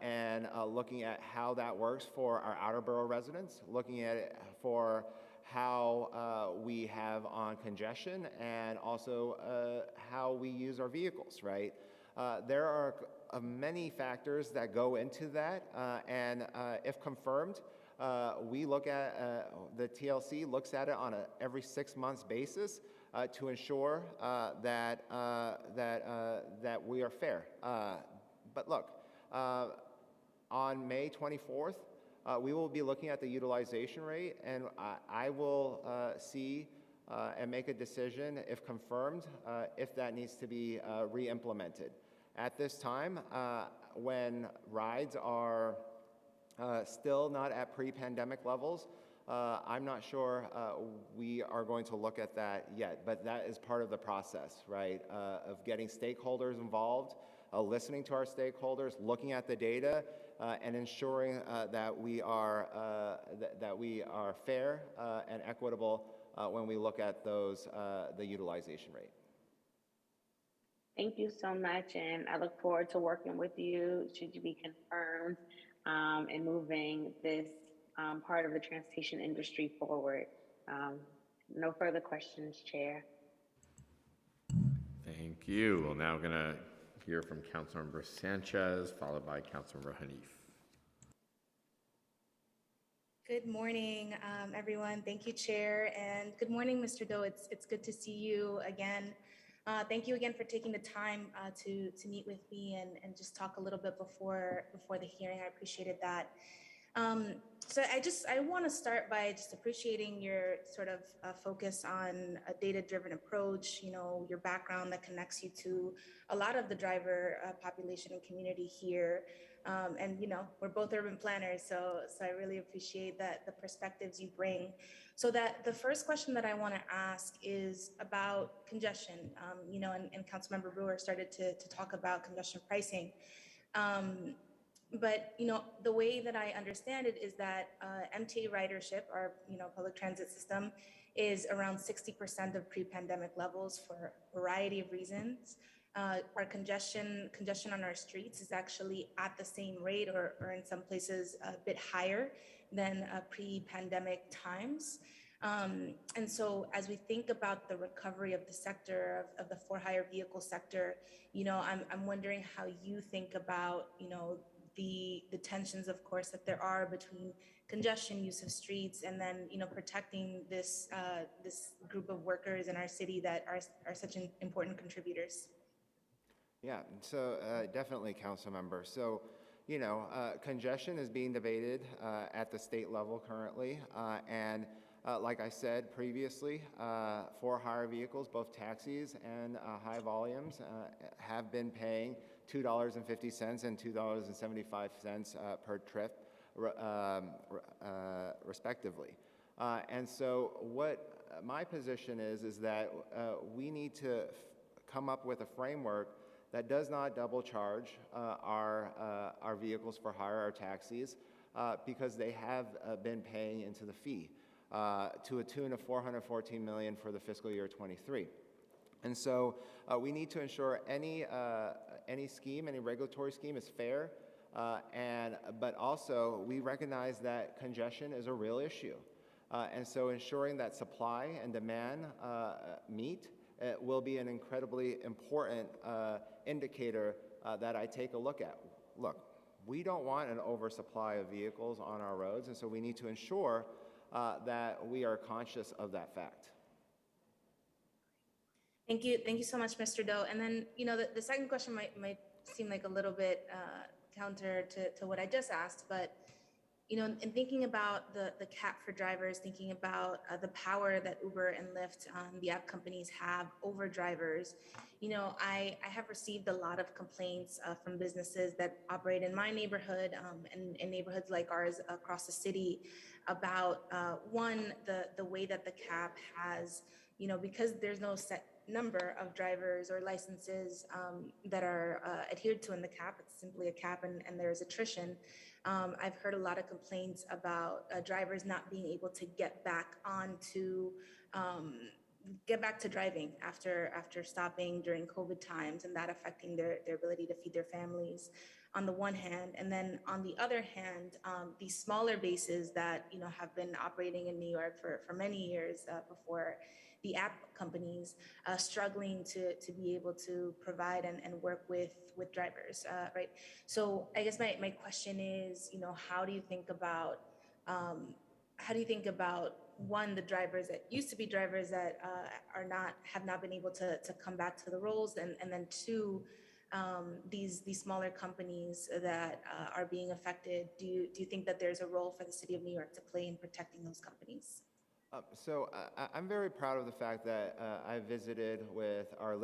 and looking at how that works for our outer borough residents, looking at it for how we have on congestion and also how we use our vehicles, right? There are many factors that go into that, and if confirmed, we look at, the TLC looks at it on a every 6 months basis to ensure that we are fair. But look, on May 24th, we will be looking at the utilization rate, and I will see and make a decision, if confirmed, if that needs to be re-implemented. At this time, when rides are still not at pre-pandemic levels, I'm not sure we are going to look at that yet, but that is part of the process, right, of getting stakeholders involved, listening to our stakeholders, looking at the data, and ensuring that we are fair and equitable when we look at those the utilization rate. Thank you so much, and I look forward to working with you should you be confirmed in moving this part of the transportation industry forward. No further questions, Chair. Thank you. We're now going to hear from Councilmember Sanchez, followed by Councilmember Hanif. Good morning, everyone. Thank you, Chair, and good morning, Mr. Doe. It's good to see you again. Thank you again for taking the time to meet with me and just talk a little bit before the hearing. I appreciated that. So I want to start by just appreciating your sort of focus on a data-driven approach, your background that connects you to a lot of the driver population and community here. And we're both urban planners, so I really appreciate that the perspectives you bring. So that the first question that I want to ask is about congestion. And Councilmember Brewer started to talk about congestion pricing. But the way that I understand it is that MTA ridership, our public transit system, is around 60% of pre-pandemic levels for a variety of reasons. Our congestion on our streets is actually at the same rate or in some places a bit higher than pre-pandemic times. And so as we think about the recovery of the sector, of the for-hire vehicle sector, I'm wondering how you think about, the tensions, of course, that there are between congestion, use of streets, and then, protecting this group of workers in our city that are such important contributors. Yeah, so definitely, council member. So, congestion is being debated at the state level currently, and like I said previously, for hire vehicles, both taxis and high volumes have been paying $2.50 and $2.75 per trip, respectively. And so what my position is that we need to come up with a framework that does not double charge our vehicles for hire, our taxis, because they have been paying into the fee to a tune of $414 million for the fiscal year 23. And so we need to ensure any scheme, any regulatory scheme is fair, but also we recognize that congestion is a real issue. And so ensuring that supply and demand meet will be an incredibly important indicator that I take a look at. Look, we don't want an oversupply of vehicles on our roads, and so we need to ensure that we are conscious of that fact. Thank you so much, Mr. Doe. And then, the second question might seem like a little bit counter to what I just asked, but in thinking about the cap for drivers, thinking about the power that Uber and Lyft, the app companies, have over drivers, I have received a lot of complaints from businesses that operate in my neighborhood and in neighborhoods like ours across the city about, one, the way that the cap has, because there's no set number of drivers or licenses that are adhered to in the cap, it's simply a cap and there's attrition. I've heard a lot of complaints about drivers not being able to get back to driving after stopping during COVID times, and that affecting their ability to feed their families on the one hand. And then on the other hand, these smaller bases that have been operating in New York for many years before the app companies, struggling to be able to provide and work with drivers, right? So I guess my question is, how do you think about one, the drivers that used to be drivers that have not been able to come back to the roles, and then two, these smaller companies that are being affected. Do you think that there's a role for the city of New York to play in protecting those companies? So I'm very proud of the fact that I visited with our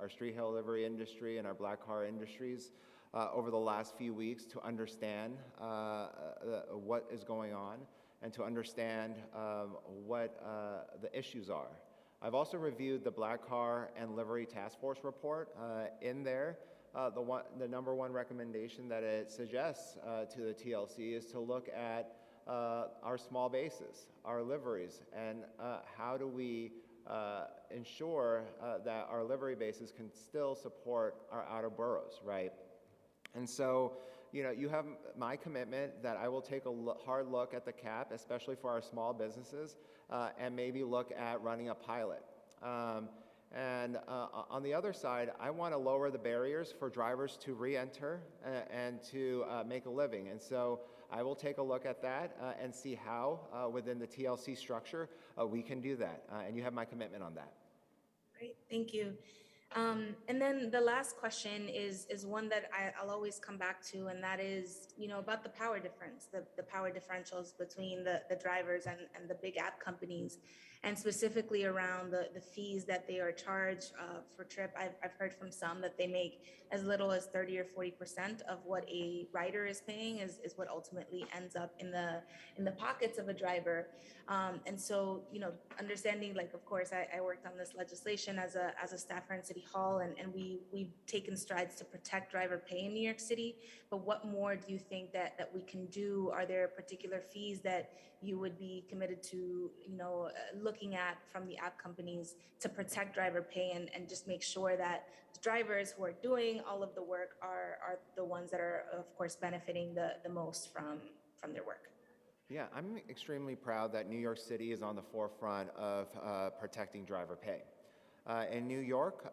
street hail livery industry and our black car industries over the last few weeks to understand what is going on and to understand what the issues are. I've also reviewed the Black Car and Livery Task Force report. In there, the number one recommendation that it suggests to the TLC is to look at our small bases, our liveries, and how do we ensure that our livery bases can still support our outer boroughs, right? And so, you have my commitment that I will take a hard look at the cap, especially for our small businesses, and maybe look at running a pilot. And on the other side, I want to lower the barriers for drivers to re-enter and to make a living. And so I will take a look at that and see how, within the TLC structure, we can do that. And you have my commitment on that. Great, thank you. And then the last question is one that I'll always come back to, and that is, about the power difference, the power differentials between the drivers and the big app companies, and specifically around the fees that they are charged for trip. I've heard from some that they make as little as 30 or 40% of what a rider is paying is what ultimately ends up in the pockets of a driver. And so, understanding, like, of course, I worked on this legislation as a staffer in City Hall, and we've taken strides to protect driver pay in New York City. But what more do you think that we can do? Are there particular fees that you would be committed to, looking at from the app companies to protect driver pay and just make sure that the drivers who are doing all of the work are the ones that are, of course, benefiting the most from their work? Yeah, I'm extremely proud that New York City is on the forefront of protecting driver pay. In New York,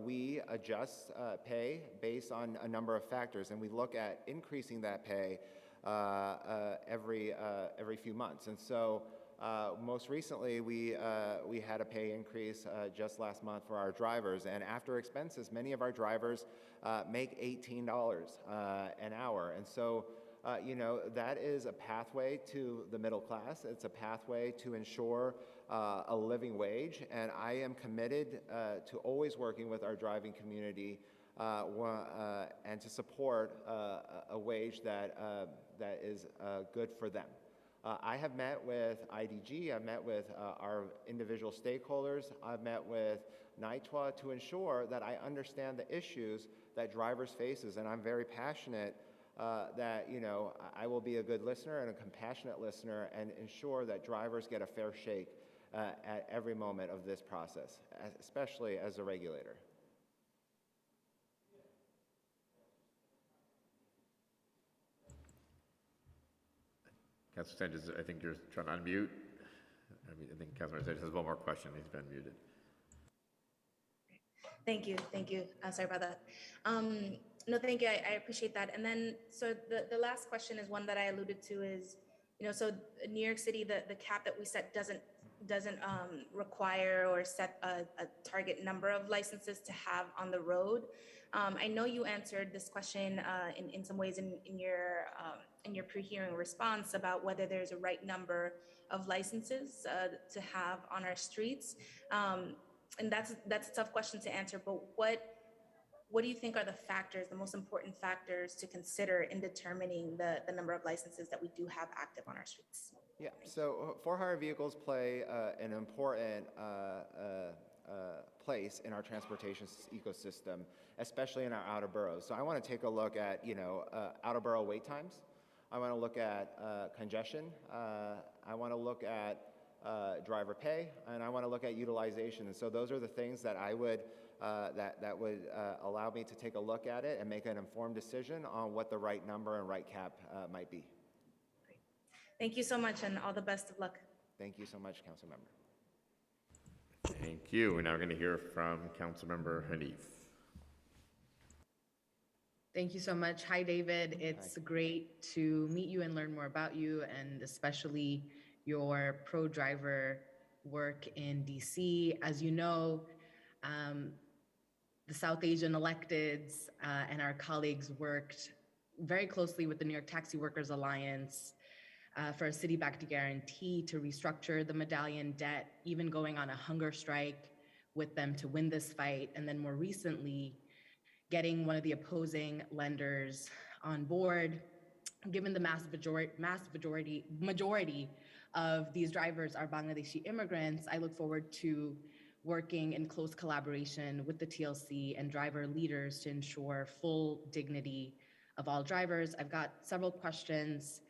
we adjust pay based on a number of factors, and we look at increasing that pay every few months. And so most recently, we had a pay increase just last month for our drivers, and after expenses, many of our drivers make $18 an hour. And so that is a pathway to the middle class. It's a pathway to ensure a living wage, and I am committed to always working with our driving community and to support a wage that is good for them. I have met with IDG, I've met with our individual stakeholders, I've met with NYCC to ensure that I understand the issues that drivers faces, and I'm very passionate that I will be a good listener and a compassionate listener and ensure that drivers get a fair shake at every moment of this process, especially as a regulator. Councilor Sanchez, I think you're trying to unmute. I think Councilor Sanchez has one more question. He's been muted. Thank you. Sorry about that. No, thank you. I appreciate that. And then, so the last question is one that I alluded to is, so New York City, the cap that we set doesn't require or set a target number of licenses to have on the road. I know you answered this question in some ways in your pre-hearing response about whether there's a right number of licenses to have on our streets. And that's a tough question to answer, but what do you think are the most important factors to consider in determining the number of licenses that we do have active on our streets? Yeah, so for-hire vehicles play an important place in our transportation ecosystem, especially in our outer boroughs. So I want to take a look at, outer borough wait times. I want to look at congestion. I want to look at driver pay, and I want to look at utilization. And so those are the things that I would that would allow me to take a look at it and make an informed decision on what the right number and right cap might be. Great. Thank you so much, and all the best of luck. Thank you so much, Council Member. Thank you. We're now going to hear from Councilmember Hanif. Thank you so much. Hi, David. It's great to meet you and learn more about you, and especially your pro-driver work in DC. As you know, the South Asian electeds and our colleagues worked very closely with the New York Taxi Workers Alliance for a city-backed guarantee to restructure the medallion debt, even going on a hunger strike with them to win this fight. And then more recently, getting one of the opposing lenders on board. Given the mass majority of these drivers are Bangladeshi immigrants, I look forward to working in close collaboration with the TLC and driver leaders to ensure full dignity of all drivers. I've got several questions.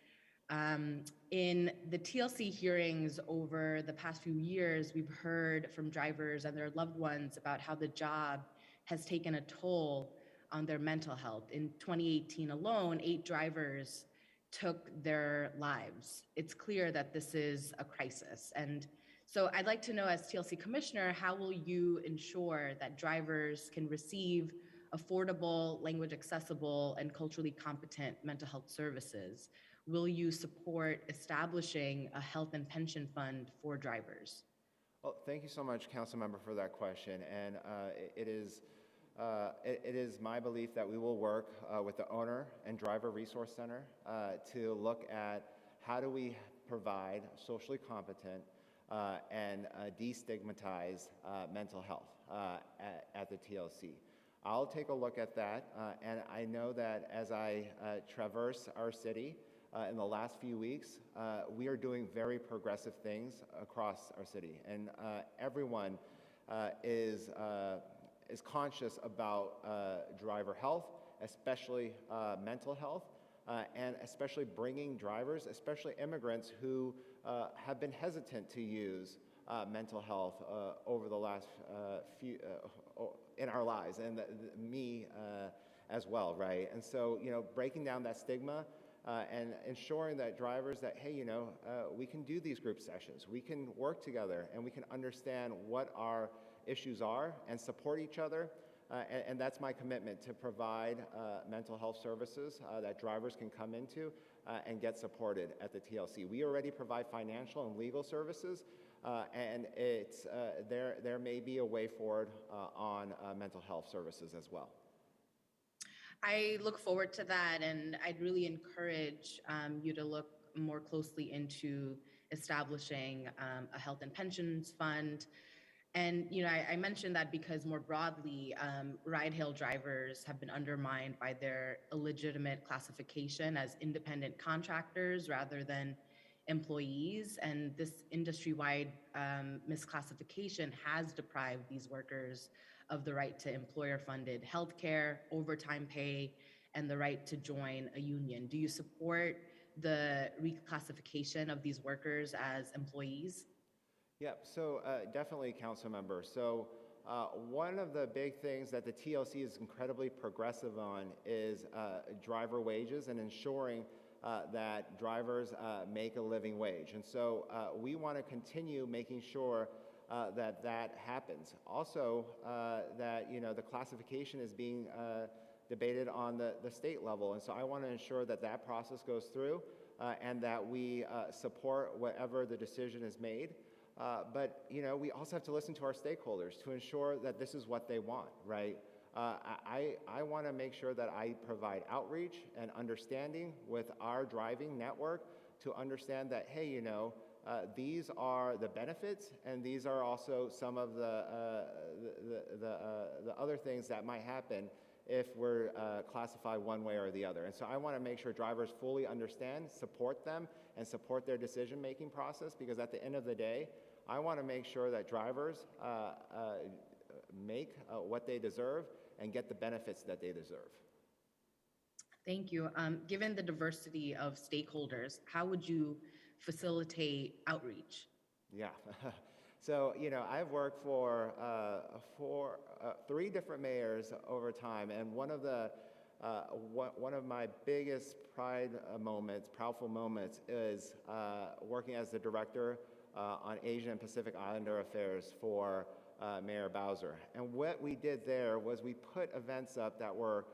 In the TLC hearings over the past few years, we've heard from drivers and their loved ones about how the job has taken a toll on their mental health. In 2018 alone, 8 drivers took their lives. It's clear that this is a crisis. And so I'd like to know, as TLC Commissioner, how will you ensure that drivers can receive affordable, language accessible, and culturally competent mental health services? Will you support establishing a health and pension fund for drivers? Well, thank you so much, Council Member, for that question. And it is my belief that we will work with the Owner and Driver Resource Center to look at how do we provide socially competent and destigmatize mental health at the TLC. I'll take a look at that, and I know that as I traverse our city in the last few weeks, we are doing very progressive things across our city, and everyone is conscious about driver health, especially mental health, and especially bringing drivers, especially immigrants who have been hesitant to use mental health over the last few in our lives, and me as well, right? And so, breaking down that stigma and ensuring that drivers that, hey, you know, we can do these group sessions, we can work together, and we can understand what our issues are and support each other. And that's my commitment, to provide mental health services that drivers can come into and get supported at the TLC. We already provide financial and legal services, and it's, there may be a way forward on mental health services as well. I look forward to that, and I'd really encourage you to look more closely into establishing a health and pensions fund. And you know, I mentioned that because more broadly, ride-hail drivers have been undermined by their illegitimate classification as independent contractors rather than employees, and this industry-wide misclassification has deprived these workers of the right to employer-funded healthcare, overtime pay, and the right to join a union. Do you support the reclassification of these workers as employees? Yep, so definitely, council member. So one of the big things that the TLC is incredibly progressive on is driver wages and ensuring that drivers make a living wage. And so we want to continue making sure that that happens. Also, that, you know, the classification is being debated on the state level. And so I want to ensure that that process goes through and that we support whatever the decision is made. But, you know, we also have to listen to our stakeholders to ensure that this is what they want, right? I want to make sure that I provide outreach and understanding with our driving network to understand that, hey, you know, these are the benefits, and these are also some of the other things that might happen if we're classified one way or the other. And so I want to make sure drivers fully understand, support them, and support their decision-making process, because at the end of the day, I want to make sure that drivers make what they deserve and get the benefits that they deserve. Thank you. Given the diversity of stakeholders, how would you facilitate outreach? Yeah. So, you know, I've worked for 3 different mayors over time, and one of my biggest proudful moments is working as the director on Asian and Pacific Islander Affairs for Mayor Bowser. And what we did there was we put events up that were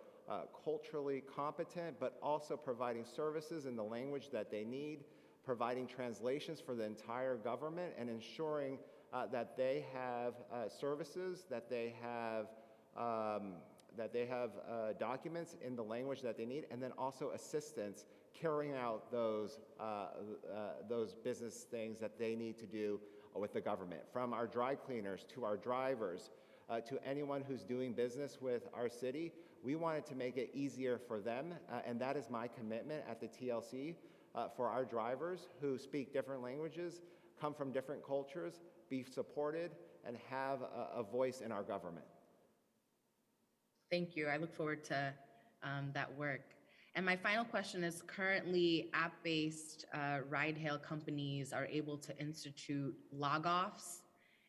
culturally competent, but also providing services in the language that they need, providing translations for the entire government, and ensuring that they have services, that they have documents in the language that they need, and then also assistance carrying out those business things that they need to do with the government. From our dry cleaners to our drivers, to anyone who's doing business with our city, we wanted to make it easier for them, and that is my commitment at the TLC, for our drivers who speak different languages, come from different cultures, be supported, and have a voice in our government. Thank you. I look forward to that work. And my final question is, currently app-based ride-hail companies are able to institute log-offs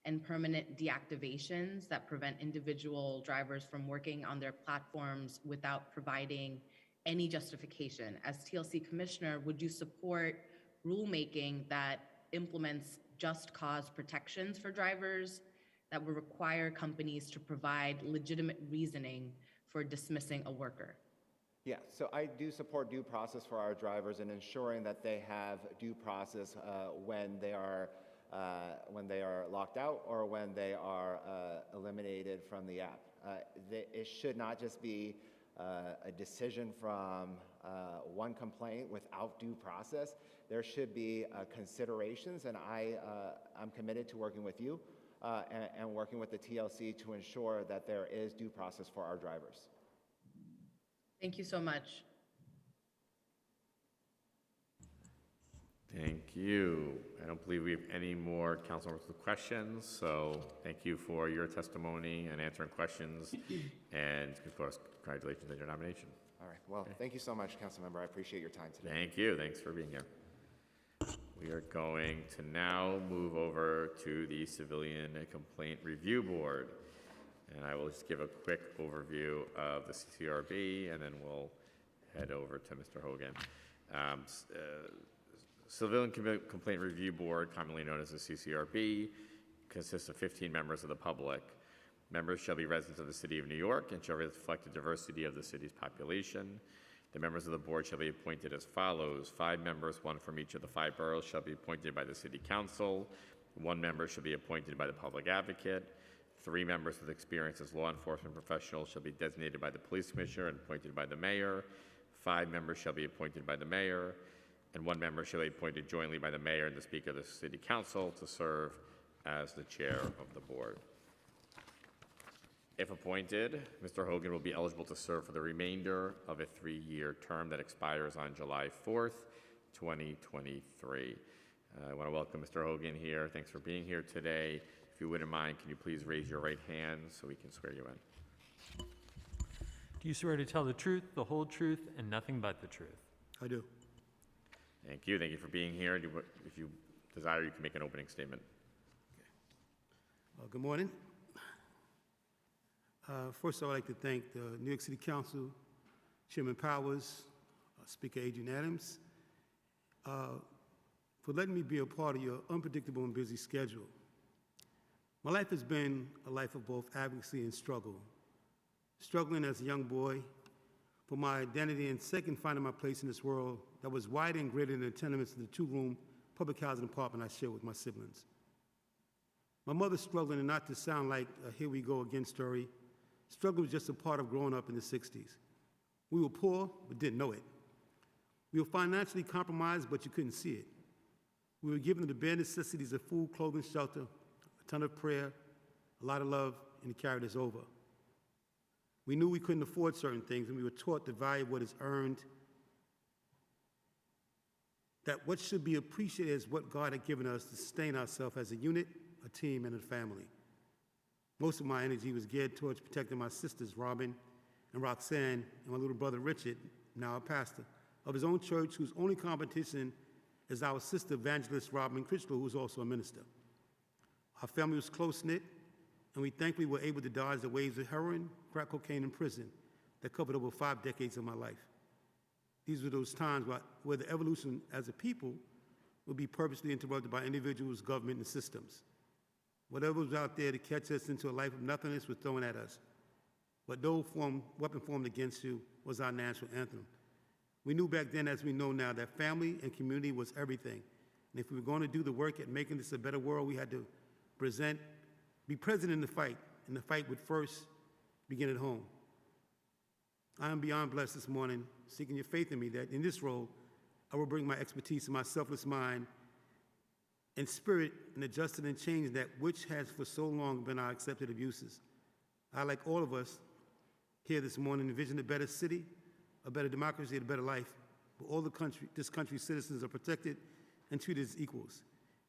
and permanent deactivations that prevent individual drivers from working on their platforms without providing any justification. As TLC commissioner, would you support rulemaking that implements just cause protections for drivers that would require companies to provide legitimate reasoning for dismissing a worker? Yeah, so I do support due process for our drivers and ensuring that they have due process when they are locked out or when they are eliminated from the app. It should not just be a decision from one complaint without due process. There should be considerations, and I'm committed to working with you and working with the TLC to ensure that there is due process for our drivers. Thank you so much. Thank you. I don't believe we have any more council members with questions, so thank you for your testimony and answering questions, and of course, congratulations on your nomination. All right, well, Thank you so much, council member. I appreciate your time today. Thank you. Thanks for being here. We are going to now move over to the Civilian Complaint Review Board. And I will just give a quick overview of the CCRB, and then we'll head over to Mr. Hogan. Civilian Complaint Review Board, commonly known as the CCRB, consists of 15 members of the public. Members shall be residents of the City of New York and shall reflect the diversity of the city's population. The members of the board shall be appointed as follows. 5 members, 1 from each of the 5 boroughs, shall be appointed by the City Council. 1 member shall be appointed by the Public Advocate. 3 members with experience as law enforcement professionals shall be designated by the Police Commissioner and appointed by the Mayor. 5 members shall be appointed by the Mayor, and 1 member shall be appointed jointly by the Mayor and the Speaker of the City Council to serve as the Chair of the Board. If appointed, Mr. Hogan will be eligible to serve for the remainder of a 3-year term that expires on July 4th, 2023. I want to welcome Mr. Hogan here. Thanks for being here today. If you wouldn't mind, can you please raise your right hand so we can swear you in? Do you swear to tell the truth, the whole truth, and nothing but the truth? I do. Thank you. Thank you for being here. If you desire, you can make an opening statement. Good morning. First, I would like to thank the New York City Council, Chairman Powers, Speaker Adrian Adams, for letting me be a part of your unpredictable and busy schedule. My life has been a life of both advocacy and struggle. Struggling as a young boy for my identity, and second, finding my place in this world that was wider and greater than the tenements of the 2-room public housing apartment I shared with my siblings. My mother struggling, and not to sound like a here we go again story, struggle was just a part of growing up in the 60s. We were poor, but didn't know it. We were financially compromised, but you couldn't see it. We were given the bare necessities of food, clothing, shelter, a ton of prayer, a lot of love, and it carried us over. We knew we couldn't afford certain things, and we were taught the value of what is earned, that what should be appreciated is what God had given us to sustain ourselves as a unit, a team, and a family. Most of my energy was geared towards protecting my sisters, Robin and Roxanne, and my little brother, Richard, now a pastor, of his own church, whose only competition is our sister, evangelist Robin Critchlow, who's also a minister. Our family was close-knit, and we thankfully were able to dodge the waves of heroin, crack cocaine, and prison that covered over 5 decades of my life. These were those times where the evolution as a people would be purposely interrupted by individuals, government, and systems. Whatever was out there to catch us into a life of nothingness was thrown at us. But no weapon formed against you was our national anthem. We knew back then, as we know now, that family and community was everything. And if we were going to do the work at making this a better world, we had to be present in the fight, and the fight would first begin at home. I am beyond blessed this morning, seeking your faith in me that in this role, I will bring my expertise and my selfless mind and spirit and adjust and change that which has for so long been our accepted abuses. I, like all of us here this morning, envision a better city, a better democracy, and a better life, where all this country's citizens are protected and treated as equals.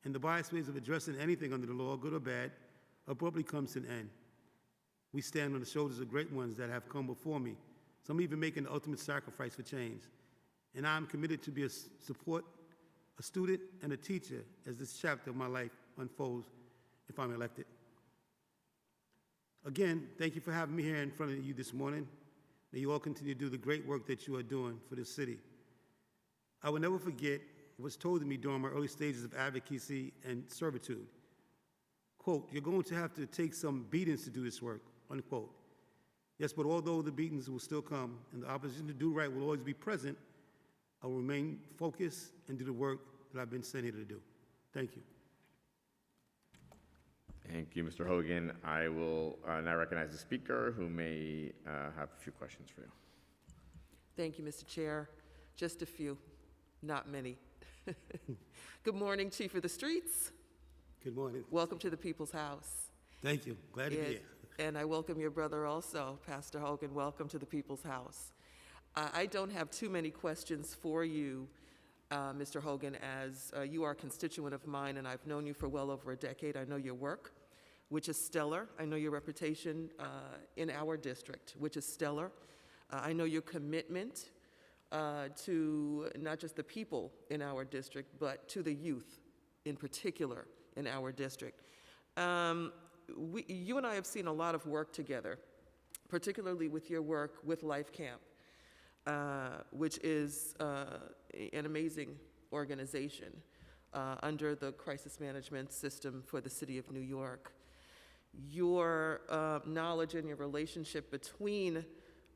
And the biased ways of addressing anything under the law, good or bad, abruptly comes to an end. We stand on the shoulders of great ones that have come before me, some even making the ultimate sacrifice for change. And I'm committed to be a student, and a teacher as this chapter of my life unfolds if I'm elected. Again, thank you for having me here in front of you this morning. May you all continue to do the great work that you are doing for this city. I will never forget what was told to me during my early stages of advocacy and servitude. Quote, "You're going to have to take some beatings to do this work," unquote. Yes, but although the beatings will still come and the opposition to do right will always be present, I will remain focused and do the work that I've been sent here to do. Thank you. Thank you, Mr. Hogan. I will now recognize the speaker who may have a few questions for you. Thank you, Mr. Chair. Just a few, not many. Good morning, Chief of the Streets. Good morning. Welcome to the People's House. Thank you. Glad to be here. And I welcome your brother also, Pastor Hogan. Welcome to the People's House. I don't have too many questions for you, Mr. Hogan, as you are a constituent of mine, and I've known you for well over a decade. I know your work, which is stellar. I know your reputation in our district, which is stellar. I know your commitment to not just the people in our district, but to the youth in particular in our district. You and I have seen a lot of work together, particularly with your work with Life Camp. which is an amazing organization under the crisis management system for the city of New York. Your knowledge and your relationship between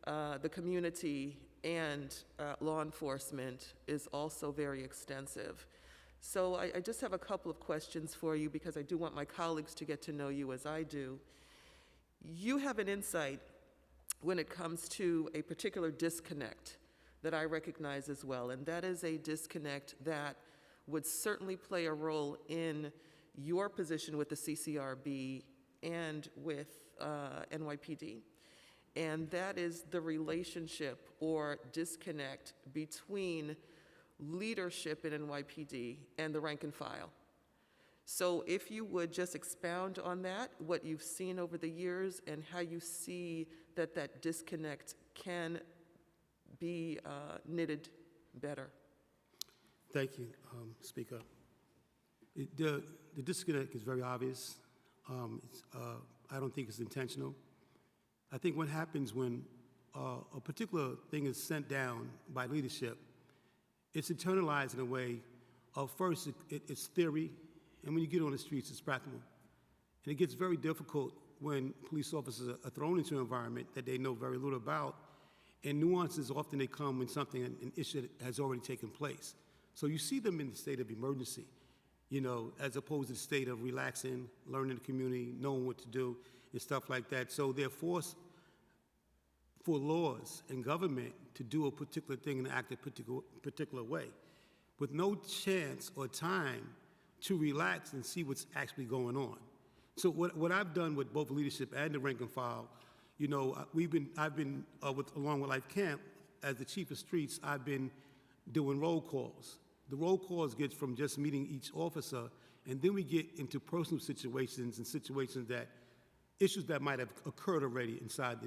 the community and law enforcement is also very extensive. So I just have a couple of questions for you because I do want my colleagues to get to know you as I do. You have an insight when it comes to a particular disconnect that I recognize as well, and that is a disconnect that would certainly play a role in your position with the CCRB and with NYPD. And that is the relationship or disconnect between leadership in NYPD and the rank and file. So if you would just expound on that, what you've seen over the years and how you see that that disconnect can be knitted better. Thank you, Speaker. The disconnect is very obvious. I don't think it's intentional. I think what happens when a particular thing is sent down by leadership, it's internalized in a way of first it's theory, and when you get on the streets, it's practical. And it gets very difficult when police officers are thrown into an environment that they know very little about, and nuances often they come when something, an issue has already taken place. So you see them in the state of emergency, you know, as opposed to the state of relaxing, learning the community, knowing what to do, and stuff like that. So they're forced for laws and government to do a particular thing and act a particular way, with no chance or time to relax and see what's actually going on. So what I've done with both leadership and the rank and file, you know, I've been along with Life Camp, as the chief of streets, I've been doing roll calls. The roll calls get from just meeting each officer, and then we get into personal situations and situations that, issues that might have occurred already inside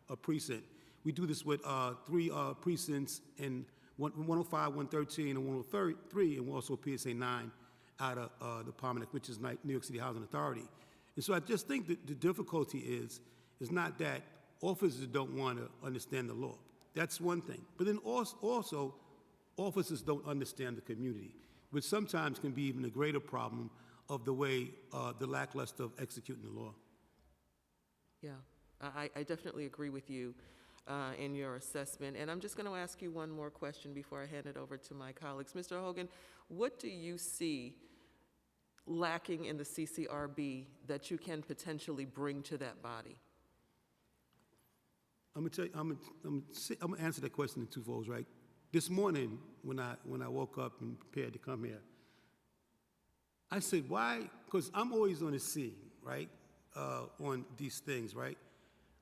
a precinct. We do this with 3 precincts in 105, 113, and 103, and we're also PSA 9 out of the Palmer, which is New York City Housing Authority. And so I just think that the difficulty is not that officers don't want to understand the law. That's one thing. But then also officers don't understand the community, which sometimes can be even a greater problem of the way the lackluster of executing the law. Yeah, I definitely agree with you in your assessment. And I'm just going to ask you one more question before I hand it over to my colleagues. Mr. Hogan, what do you see lacking in the CCRB that you can potentially bring to that body? I'm gonna answer that question in two folds, right? This morning, when I woke up and prepared to come here, I said, why? Because I'm always on the scene, right? On these things, right?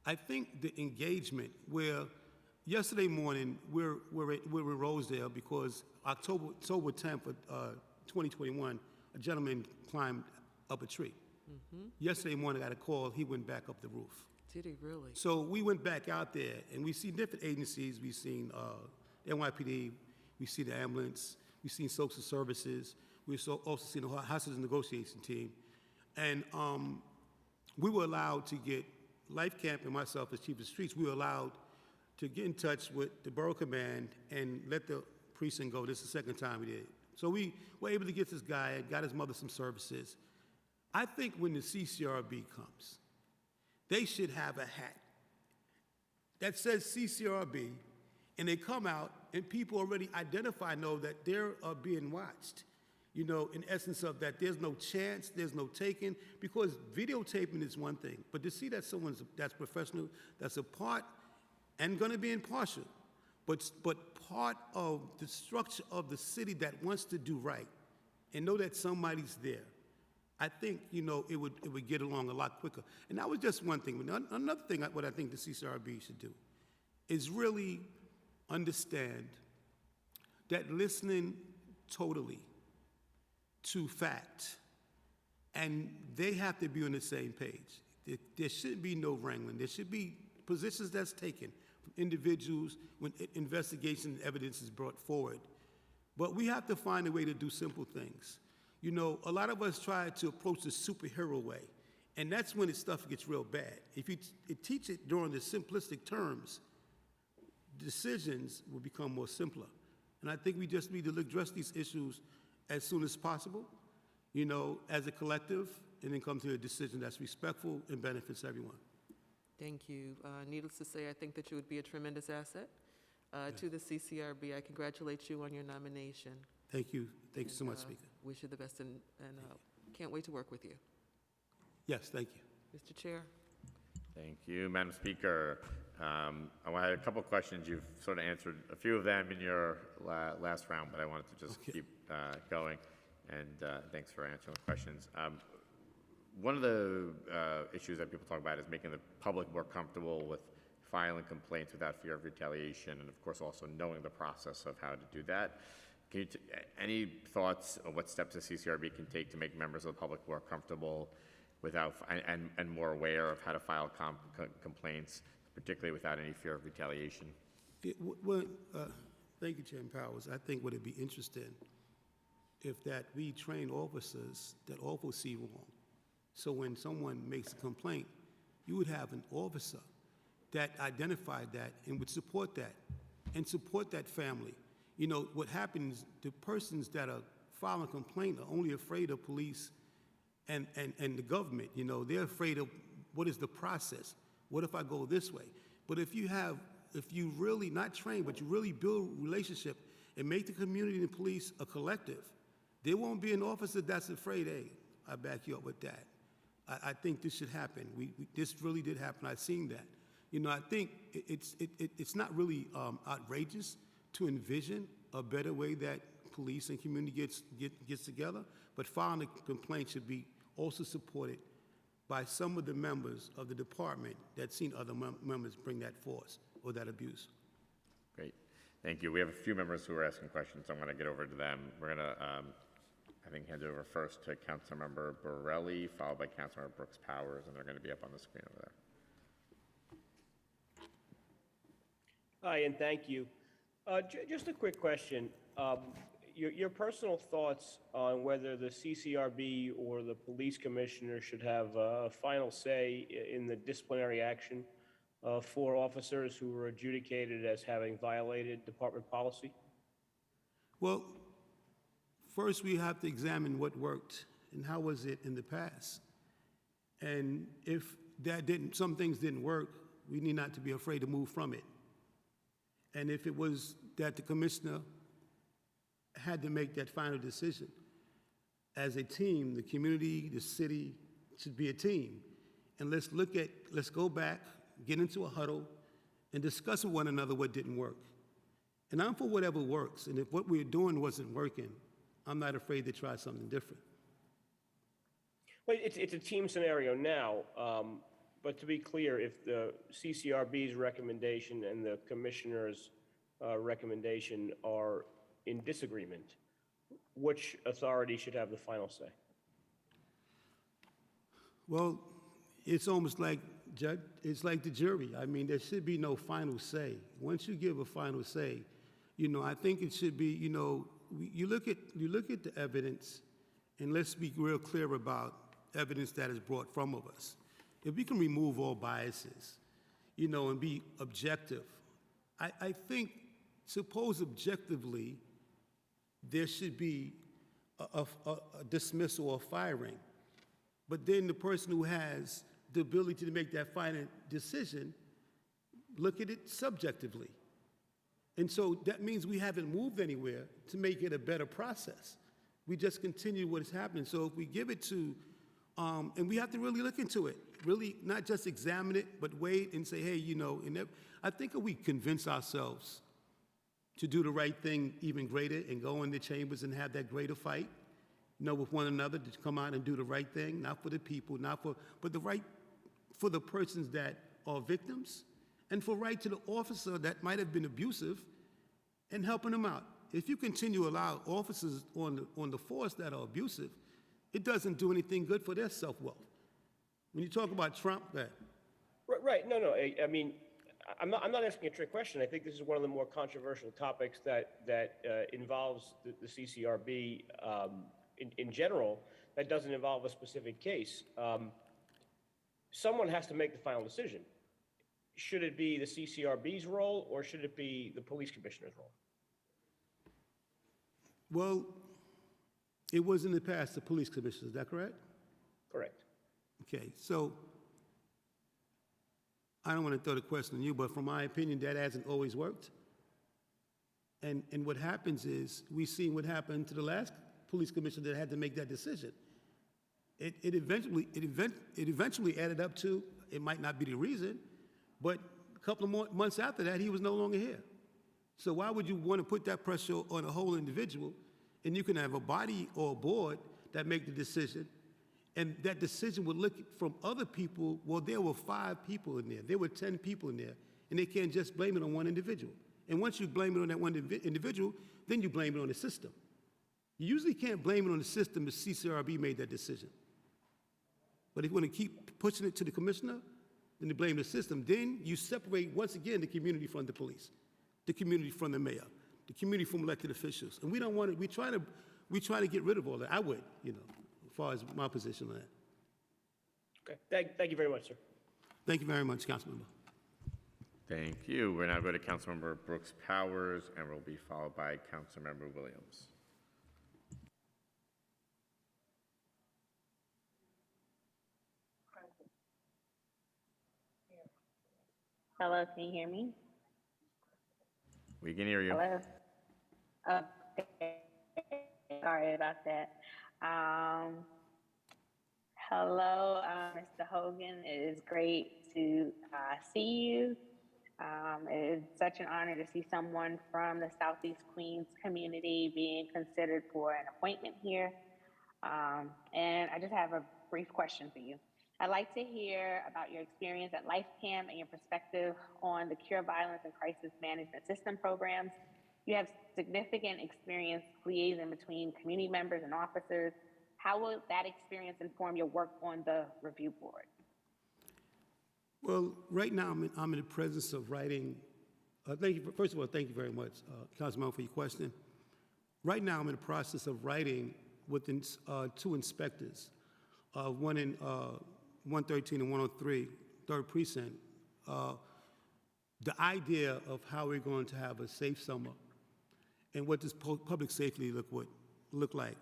I think the engagement where yesterday morning we're in Rosedale because October 10th of 2021, a gentleman climbed up a tree. Mm-hmm. Yesterday morning I got a call, he went back up the roof. Did he really? So we went back out there and we see different agencies. We've seen the NYPD, we see the ambulance, we've seen social services, we've also seen the hostage negotiation team. And we were allowed to get, Life Camp and myself as chief of streets, we were allowed to get in touch with the borough command and let the precinct go. This is the second time we did it. So we were able to get this guy, got his mother some services. I think when the CCRB comes, they should have a hat that says CCRB, and they come out and people already identify, know that they're being watched. You know, in essence of that, there's no chance, there's no taking, because videotaping is one thing, but to see that someone's that's professional, that's a part and going to be impartial, but part of the structure of the city that wants to do right, and know that somebody's there. I think, you know, it would get along a lot quicker. And that was just one thing. Another thing, what I think the CCRB should do is really understand that listening totally to fact, and they have to be on the same page. There should be no wrangling. There should be positions that's taken from individuals when investigation and evidence is brought forward. But we have to find a way to do simple things. You know, a lot of us try to approach the superhero way, and that's when the stuff gets real bad. If you teach it during the simplistic terms, decisions will become more simpler. And I think we just need to address these issues as soon as possible, you know, as a collective, and then come to a decision that's respectful and benefits everyone. Thank you. Needless to say, I think that you would be a tremendous asset to the CCRB. I congratulate you on your nomination. Thank you. Thank you so much, Speaker. Wish you the best and can't wait to work with you. Yes, thank you. Mr. Chair. Thank you, Madam Speaker. I had a couple of questions. You've sort of answered a few of them in your last round, but I wanted to just keep going. And thanks for answering the questions. One of the issues that people talk about is making the public more comfortable with filing complaints without fear of retaliation, and of course also knowing the process of how to do that. Can you any thoughts on what steps the CCRB can take to make members of the public more comfortable without and more aware of how to file complaints, particularly without any fear of retaliation? Thank you, Chairman Powers. I think would it be interesting if that we train officers that also see wrong. So when someone makes a complaint, you would have an officer that identified that and would support that and support that family. You know, what happens, the persons that are filing a complaint are only afraid of police and the government. You know, they're afraid of what is the process? What if I go this way? But if you really, not train, but you really build relationship and make the community and the police a collective, there won't be an officer that's afraid, hey, I back you up with that. I think this should happen. This really did happen. I've seen that. You know, I think it's not really outrageous to envision a better way that police and community gets together, but filing a complaint should be also supported by some of the members of the department that's seen other members bring that force or that abuse. Great, thank you. We have a few members who are asking questions, so I'm going to get over to them. We're going to, I think, hand it over first to Councilmember Borelli, followed by Councilmember Brooks Powers, and they're going to be up on the screen over there. Hi, and thank you. Just a quick question. Your personal thoughts on whether the CCRB or the police commissioner should have a final say in the disciplinary action for officers who were adjudicated as having violated department policy? Well, first we have to examine what worked and how was it in the past. And if some things didn't work, we need not to be afraid to move from it. And if it was that the commissioner had to make that final decision, as a team, the community, the city should be a team. And let's go back, get into a huddle, and discuss with one another what didn't work. And I'm for whatever works. And if what we're doing wasn't working, I'm not afraid to try something different. Well, it's a team scenario now, but to be clear, if the CCRB's recommendation and the commissioner's recommendation are in disagreement, which authority should have the final say? Well, it's almost like, Judge, it's like the jury. I mean, there should be no final say. Once you give a final say, you know, I think it should be, you know, you look at the evidence, and let's be real clear about evidence that is brought from of us. If we can remove all biases, you know, and be objective, I think, suppose objectively, there should be a dismissal or firing. But then the person who has the ability to make that final decision, look at it subjectively. And so that means we haven't moved anywhere to make it a better process. We just continue what is happening. So if we give it to, and we have to really look into it, really not just examine it, but wait and say, hey, you know, I think if we convince ourselves to do the right thing even greater and go in the chambers and have that greater fight, you know, with one another to come out and do the right thing, not for the people, but the right for the persons that are victims, and for right to the officer that might have been abusive and helping them out. If you continue to allow officers on the force that are abusive, it doesn't do anything good for their self-worth. When you talk about Trump, that. Right. No. I mean, I'm not asking a trick question. I think this is one of the more controversial topics that involves the CCRB in general. That doesn't involve a specific case. Someone has to make the final decision. should it be the CCRB's role or should it be the police commissioner's role? Well, it was in the past the police commissioner, is that correct? Correct. Okay, so I don't want to throw the question on you, but from my opinion, that hasn't always worked. And what happens is, we've seen what happened to the last police commissioner that had to make that decision. It eventually added up to, it might not be the reason, but a couple of more months after that, he was no longer here. So why would you want to put that pressure on a whole individual? And you can have a body or a board that make the decision, and that decision would look from other people. Well, there were 5 people in there. There were 10 people in there, and they can't just blame it on one individual. And once you blame it on that one individual, then you blame it on the system. You usually can't blame it on the system if CCRB made that decision. But if you want to keep pushing it to the commissioner, then you blame the system. Then you separate, once again, the community from the police, the community from the mayor, the community from elected officials. And we don't want to, we try to get rid of all that. I would, as far as my position on that. Okay, thank you very much, sir. Thank you very much, Councilmember. Thank you. We're now going to Councilmember Brooks Powers, and we'll be followed by Councilmember Williams. Hello, can you hear me? We can hear you. Hello? Okay. Sorry about that. Hello, Mr. Hogan. It is great to see you. It is such an honor to see someone from the Southeast Queens community being considered for an appointment here. And I just have a brief question for you. I'd like to hear about your experience at LifeCam and your perspective on the Cure Violence and Crisis Management System programs. You have significant experience liaising between community members and officers. How will that experience inform your work on the review board? Well, right now I'm in the presence of writing. First of all, thank you very much, Councilman, for your question. Right now I'm in the process of writing with 2 inspectors, one in 113 and 103, 3rd Precinct, the idea of how we're going to have a safe summer and what does public safety look like.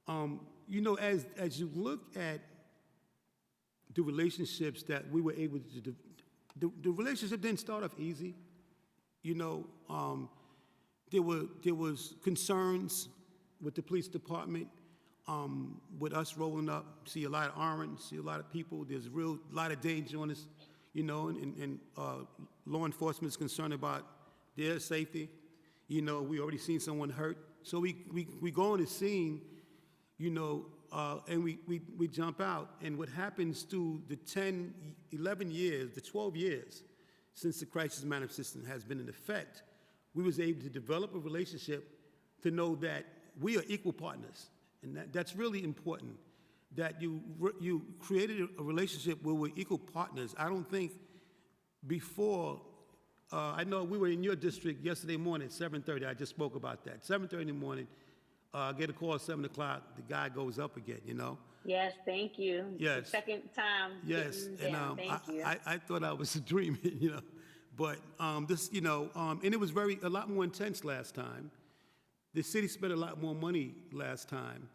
As you look at the relationships that we were able to do, the relationship didn't start off easy. There was concerns with the police department, with us rolling up, see a lot of armament, see a lot of people. There's a lot of danger on us, and law enforcement is concerned about their safety. We already seen someone hurt. So we go on the scene, and we jump out. And what happens through the 10, 11 years, the 12 years since the crisis management system has been in effect, we was able to develop a relationship to know that we are equal partners. And that's really important, that you created a relationship where we're equal partners. I don't think before, I know we were in your district yesterday morning at 7:30. I just spoke about that. 7:30 in the morning, I get a call at 7 o'clock, the guy goes up again, Yes, thank you. Yes. The second time. Yes, and Thank you. I thought I was dreaming, But this, and it was a lot more intense last time. The city spent a lot more money last time,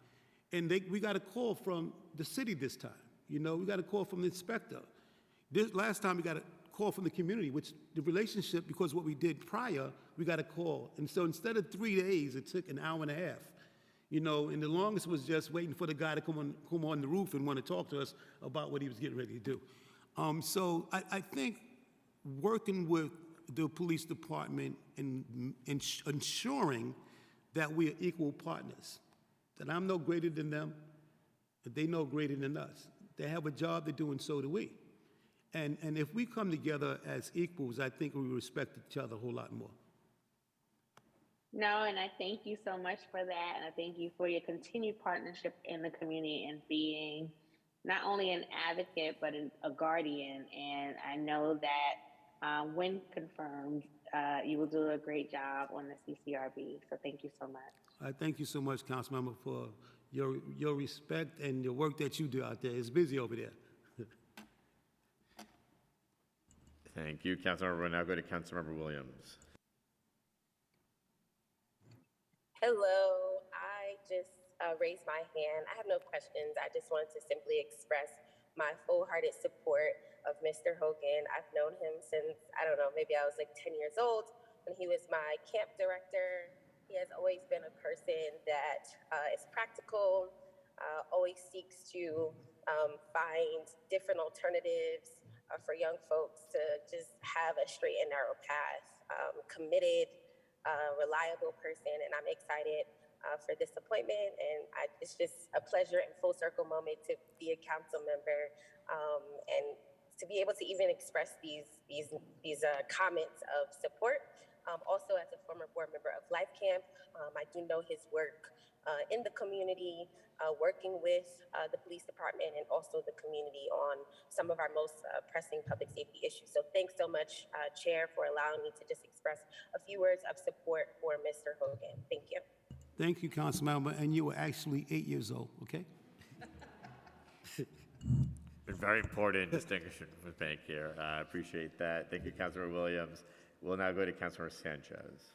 and we got a call from the city this time. We got a call from the inspector. Last time we got a call from the community, which the relationship, because what we did prior, we got a call. And so instead of 3 days, it took an hour and a half. And the longest was just waiting for the guy to come on the roof and want to talk to us about what he was getting ready to do. So I think working with the police department and ensuring that we are equal partners, that I'm no greater than them, that they no greater than us. They have a job to do, and so do we. And if we come together as equals, I think we respect each other a whole lot more. No, and I thank you so much for that. And I thank you for your continued partnership in the community and being not only an advocate, but a guardian. And I know that when confirmed, you will do a great job on the CCRB. So thank you so much. I thank you so much, Councilmember, for your respect and your work that you do out there. It's busy over there. Thank you, Councilmember. We'll now go to Councilmember Williams. Hello, I just raised my hand. I have no questions. I just wanted to simply express my full-hearted support of Mr. Hogan. I've known him since, I don't know, maybe I was like 10 years old when he was my camp director. He has always been a person that is practical, always seeks to find different alternatives for young folks to just have a straight and narrow path, committed, reliable person, and I'm excited for this appointment. And it's just a pleasure and full circle moment to be a council member and to be able to even express these comments of support. Also, as a former board member of Life Camp, I do know his work in the community, working with the police department and also the community on some of our most pressing public safety issues. So thanks so much, Chair, for allowing me to just express a few words of support for Mr. Hogan. Thank you. Thank you, Councilmember, and you were actually 8 years old, okay? Been very important distinction with bank here. I appreciate that. Thank you, Councilmember Williams. We'll now go to Councilmember Sanchez.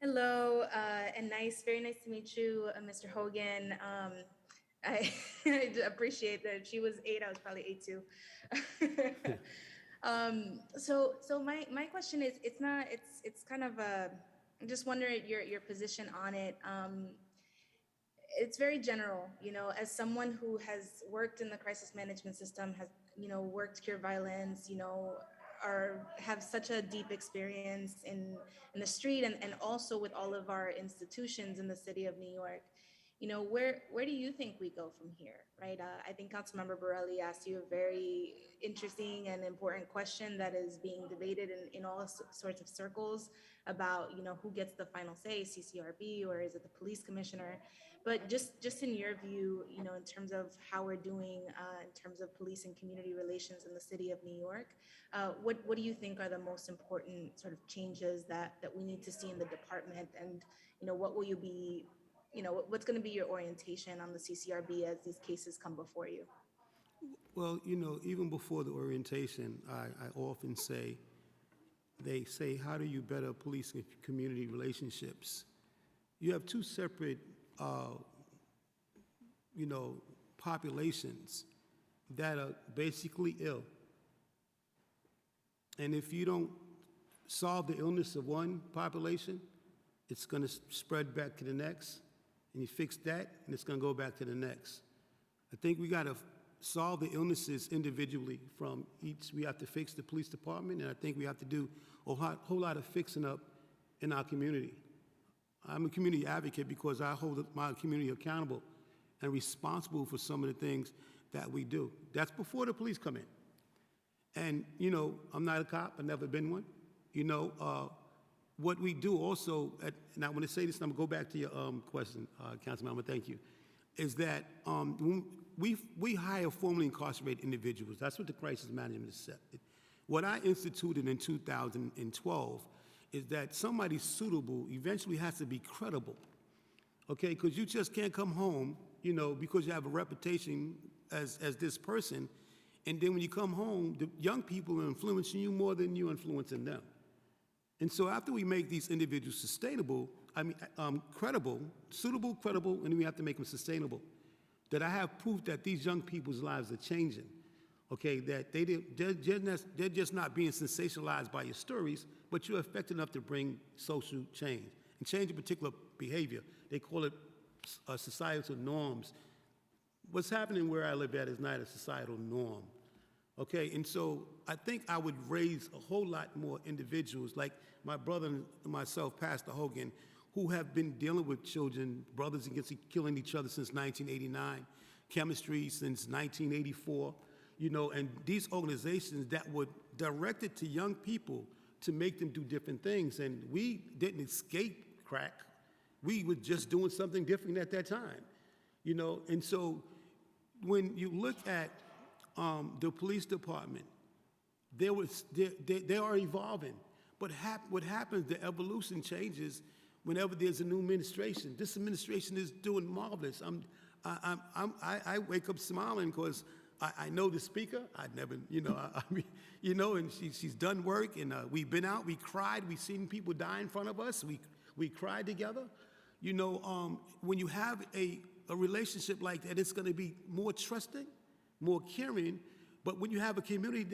Hello, and very nice to meet you, Mr. Hogan. I appreciate that. If she was 8, I was probably 8 too. So my question is, it's kind of I'm just wondering your position on it. It's very general, you know, as someone who has worked in the crisis management system, has, you know, worked cure violence, you know, have such a deep experience in the street and also with all of our institutions in the city of New York. You know, where do you think we go from here, right? I think Councilmember Borelli asked you a very interesting and important question that is being debated in all sorts of circles about, you know, who gets the final say, CCRB, or is it the police commissioner? But just in your view, you know, in terms of how we're doing in terms of police and community relations in the city of New York, what do you think are the most important sort of changes that we need to see in the department? And, you know, what will you be, you know, what's going to be your orientation on the CCRB as these cases come before you? Well, you know, even before the orientation, I often say, they say, how do you better police and community relationships? You have two separate, you know, populations that are basically ill. And if you don't solve the illness of one population, it's going to spread back to the next. And you fix that, and it's going to go back to the next. I think we got to solve the illnesses individually from each. We have to fix the police department, and I think we have to do a whole lot of fixing up in our community. I'm a community advocate because I hold my community accountable and responsible for some of the things that we do. That's before the police come in. And, you know, I'm not a cop. I've never been one. You know, what we do also, and I want to say this, and I'm going to go back to your question, Councilmember, thank you, is that we hire formerly incarcerated individuals. That's what the crisis management is set. What I instituted in 2012 is that somebody suitable eventually has to be credible, okay? Because you just can't come home, you know, because you have a reputation as this person, and then when you come home, the young people are influencing you more than you're influencing them. And so after we make these individuals sustainable, credible, suitable, credible, and then we have to make them sustainable, that I have proof that these young people's lives are changing, okay, that they're just not being sensationalized by your stories, but you're effective enough to bring social change and change a particular behavior. They call it societal norms. What's happening where I live at is not a societal norm, okay? And so I think I would raise a whole lot more individuals like my brother and myself, Pastor Hogan, who have been dealing with children, brothers against killing each other since 1989, chemistry since 1984, you know, and these organizations that were directed to young people to make them do different things. And we didn't escape crack. We were just doing something different at that time, you know? And so when you look at the police department, they are evolving. But what happens, the evolution changes whenever there's a new administration. This administration is doing marvelous. I wake up smiling because I know the speaker. I never, I mean, and she's done work, and we've been out, we cried, we've seen people die in front of us, we cried together. When you have a relationship like that, it's going to be more trusting, more caring, but when you have a community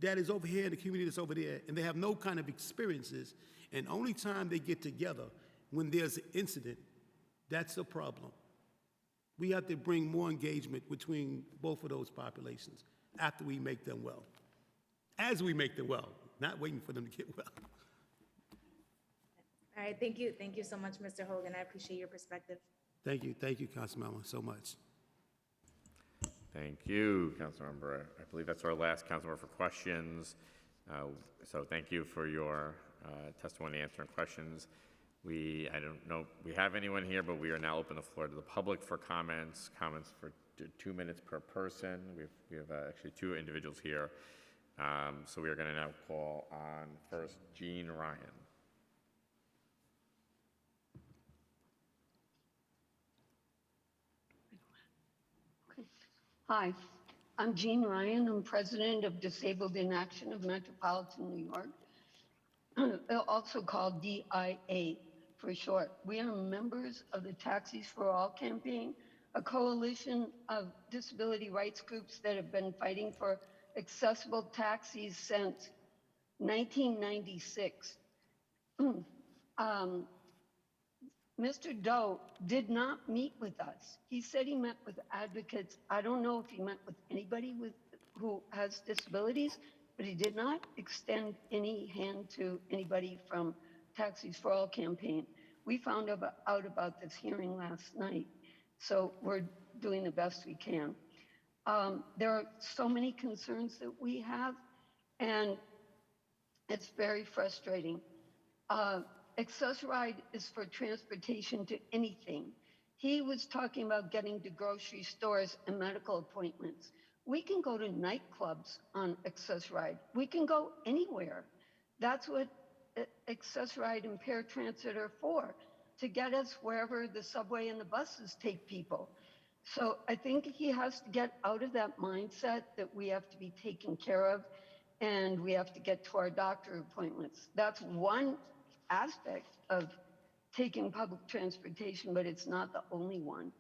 that is over here and the community that's over there, and they have no kind of experiences, and only time they get together when there's an incident, that's a problem. We have to bring more engagement between both of those populations after we make them well. As we make them well, not waiting for them to get well. All right, thank you. Thank you so much, Mr. Hogan. I appreciate your perspective. Thank you, Councilmember, so much. Thank you, Councilmember. I believe that's our last Councilmember for questions. So thank you for your testimony, answering questions. I don't know if we have anyone here, but we are now open the floor to the public for comments. Comments for 2 minutes per person. We have actually 2 individuals here. So we are going to now call on first Jean Ryan. Hi, I'm Jean Ryan. I'm president of Disabled in Action of Metropolitan New York, also called DIA for short. We are members of the Taxis for All campaign, a coalition of disability rights groups that have been fighting for accessible taxis since 1996. Mr. Doe did not meet with us. He said he met with advocates. I don't know if he met with anybody who has disabilities, but he did not extend any hand to anybody from Taxis for All campaign. We found out about this hearing last night, so we're doing the best we can. There are so many concerns that we have, and it's very frustrating. Access-Ride is for transportation to anything. He was talking about getting to grocery stores and medical appointments. We can go to nightclubs on Access-Ride. We can go anywhere. That's what Access-Ride and paratransit are for, to get us wherever the subway and the buses take people. So I think he has to get out of that mindset that we have to be taken care of and we have to get to our doctor appointments. That's one aspect of taking public transportation, but it's not the only one.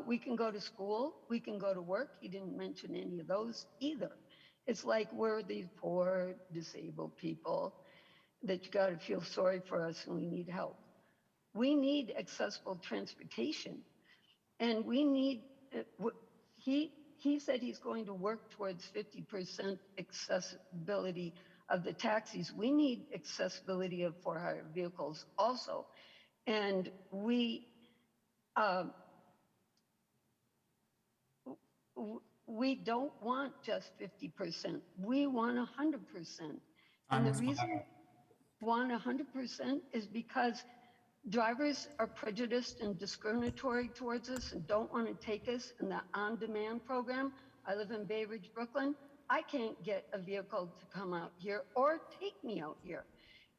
We can go to school, we can go to work. He didn't mention any of those either. It's like we're these poor disabled people that you got to feel sorry for us and we need help. We need accessible transportation, and we need, he said he's going to work towards 50% accessibility of the taxis. We need accessibility of for-hire vehicles also. And we don't want just 50%. We want 100%. And the reason we want 100% is because drivers are prejudiced and discriminatory towards us and don't want to take us in the on-demand program. I live in Bay Ridge, Brooklyn. I can't get a vehicle to come out here or take me out here.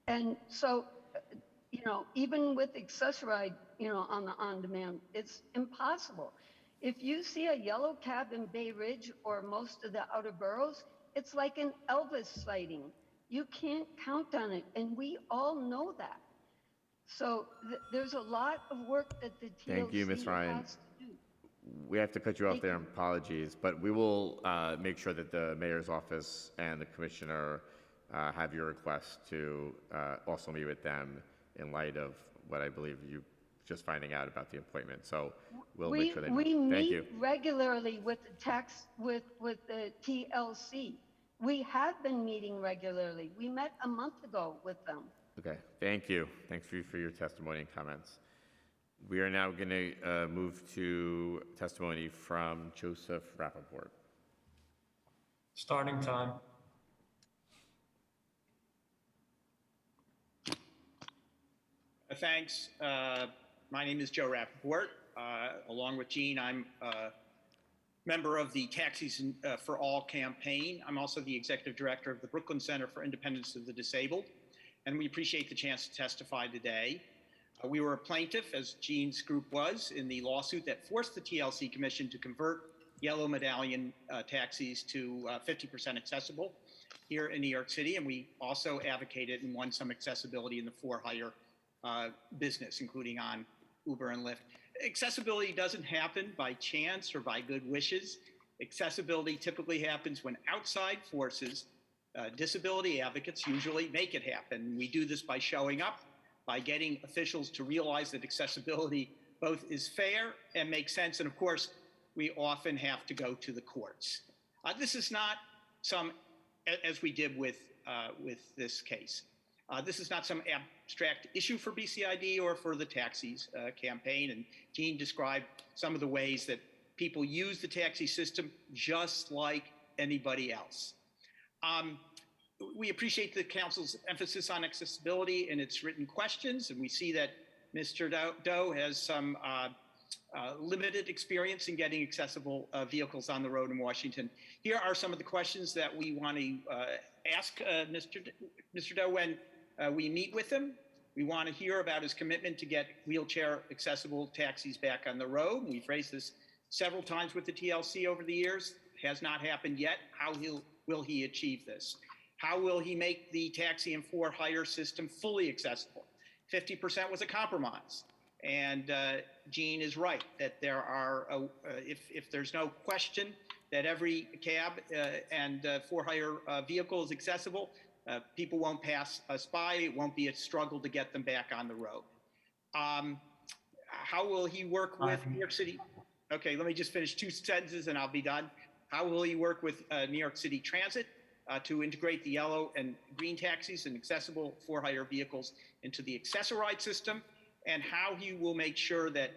And so, even with Access-Ride, on the on-demand, it's impossible. If you see a yellow cab in Bay Ridge or most of the outer boroughs, it's like an Elvis sighting. You can't count on it, and we all know that. So there's a lot of work that the TLC Thank you, Ms. Ryan. has to do. We have to cut you off there, apologies, but we will make sure that the mayor's office and the commissioner have your request to also meet with them in light of what I believe you just finding out about the appointment. So we'll make sure they know. We Thank you. meet regularly with the TLC. We have been meeting regularly. We met a month ago with them. Okay, thank you. Thanks for your testimony and comments. We are now going to move to testimony from Joseph Rappaport. Starting time. Thanks. My name is Joe Rappaport. Along with Jean, I'm a member of the Taxis for All campaign. I'm also the executive director of the Brooklyn Center for Independence of the Disabled, and we appreciate the chance to testify today. We were a plaintiff, as Gene's group was, in the lawsuit that forced the TLC Commission to convert yellow medallion taxis to 50% accessible here in New York City. And we also advocated and won some accessibility in the for-hire business, including on Uber and Lyft. Accessibility doesn't happen by chance or by good wishes. Accessibility typically happens when outside forces, disability advocates usually make it happen. We do this by showing up, by getting officials to realize that accessibility both is fair and makes sense. And of course, we often have to go to the courts. This is not some, as we did with this case, this is not some abstract issue for BCID or for the taxis campaign. And Gene described some of the ways that people use the taxi system just like anybody else. We appreciate the council's emphasis on accessibility in its written questions, and we see that Mr. Doe has some limited experience in getting accessible vehicles on the road in Washington. Here are some of the questions that we want to ask Mr. Doe when we meet with him. We want to hear about his commitment to get wheelchair accessible taxis back on the road. We've raised this several times with the TLC over the years. It has not happened yet. How will he achieve this? How will he make the taxi and for-hire system fully accessible? 50% was a compromise. And Gene is right that there are, if there's no question that every cab and for-hire vehicle is accessible, people won't pass us by. It won't be a struggle to get them back on the road. How will he work with New York City? Okay, let me just finish 2 sentences and I'll be done. How will he work with New York City Transit to integrate the yellow and green taxis and accessible for-hire vehicles into the Access-a-Ride system? And how he will make sure that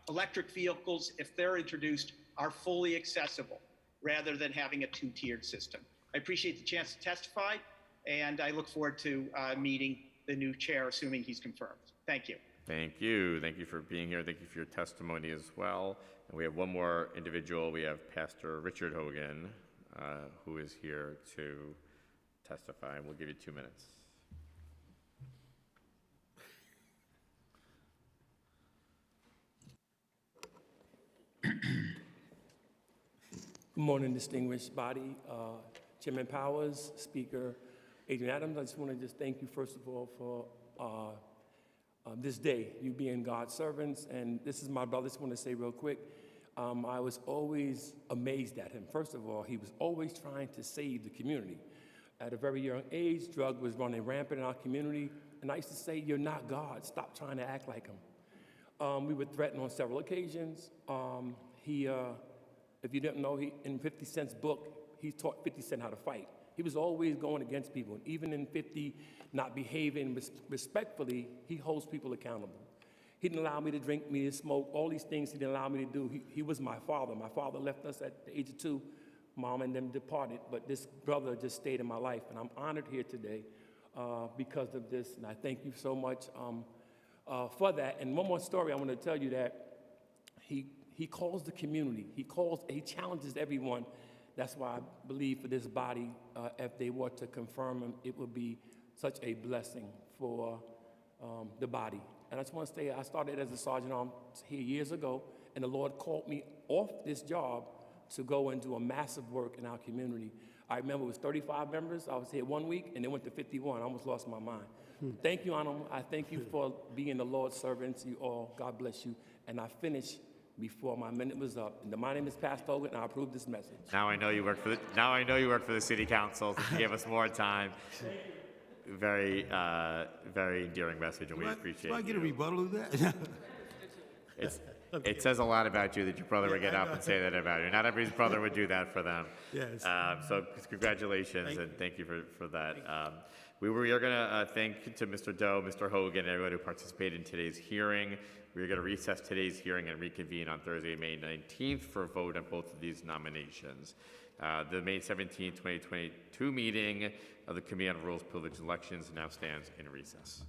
electric vehicles, if they're introduced, are fully accessible rather than having a 2-tiered system. I appreciate the chance to testify, and I look forward to meeting the new chair, assuming he's confirmed. Thank you. Thank you. Thank you for being here. Thank you for your testimony as well. And we have one more individual. We have Pastor Richard Hogan, who is here to testify, and we'll give you 2 minutes. Good morning, distinguished body. Chairman Powers, Speaker Adrian Adams, I just want to just thank you, first of all, for this day, you being God's servants. And this is my brother. I just want to say real quick, I was always amazed at him. First of all, he was always trying to save the community. At a very young age, drug was running rampant in our community. And I used to say, you're not God. Stop trying to act like him. We were threatened on several occasions. If you didn't know, in 50 Cent's book, he taught 50 Cent how to fight. He was always going against people. Even in 50, not behaving respectfully, he holds people accountable. He didn't allow me to drink, me to smoke, all these things he didn't allow me to do. He was my father. My father left us at the age of 2. Mom and them departed, but this brother just stayed in my life, and I'm honored here today because of this, and I thank you so much for that. And one more story I want to tell you, that he calls the community. He challenges everyone. That's why I believe for this body, if they were to confirm him, it would be such a blessing for the body. And I just want to say, I started as a sergeant here years ago, and the Lord called me off this job to go and do a massive work in our community. I remember it was 35 members. I was here 1 week, and it went to 51. I almost lost my mind. Thank you, Anna. I thank you for being the Lord's servants, you all. God bless you. And I finished before my minute was up. And my name is Pastor Hogan, and I approve this message. Now I know you work for the city council. So you gave us more time. Very, very endearing message, and we appreciate it. Do I get a rebuttal of that? It says a lot about you that your brother would get up and say that about you. Not everybody's brother would do that for them. Yes. So congratulations, and thank you for that. We are going to thank to Mr. Doe, Mr. Hogan, and everyone who participated in today's hearing. We are going to recess today's hearing and reconvene on Thursday, May 19th for a vote on both of these nominations. The May 17th, 2022 meeting of the Committee on Rules, Privileges, and Elections now stands in recess.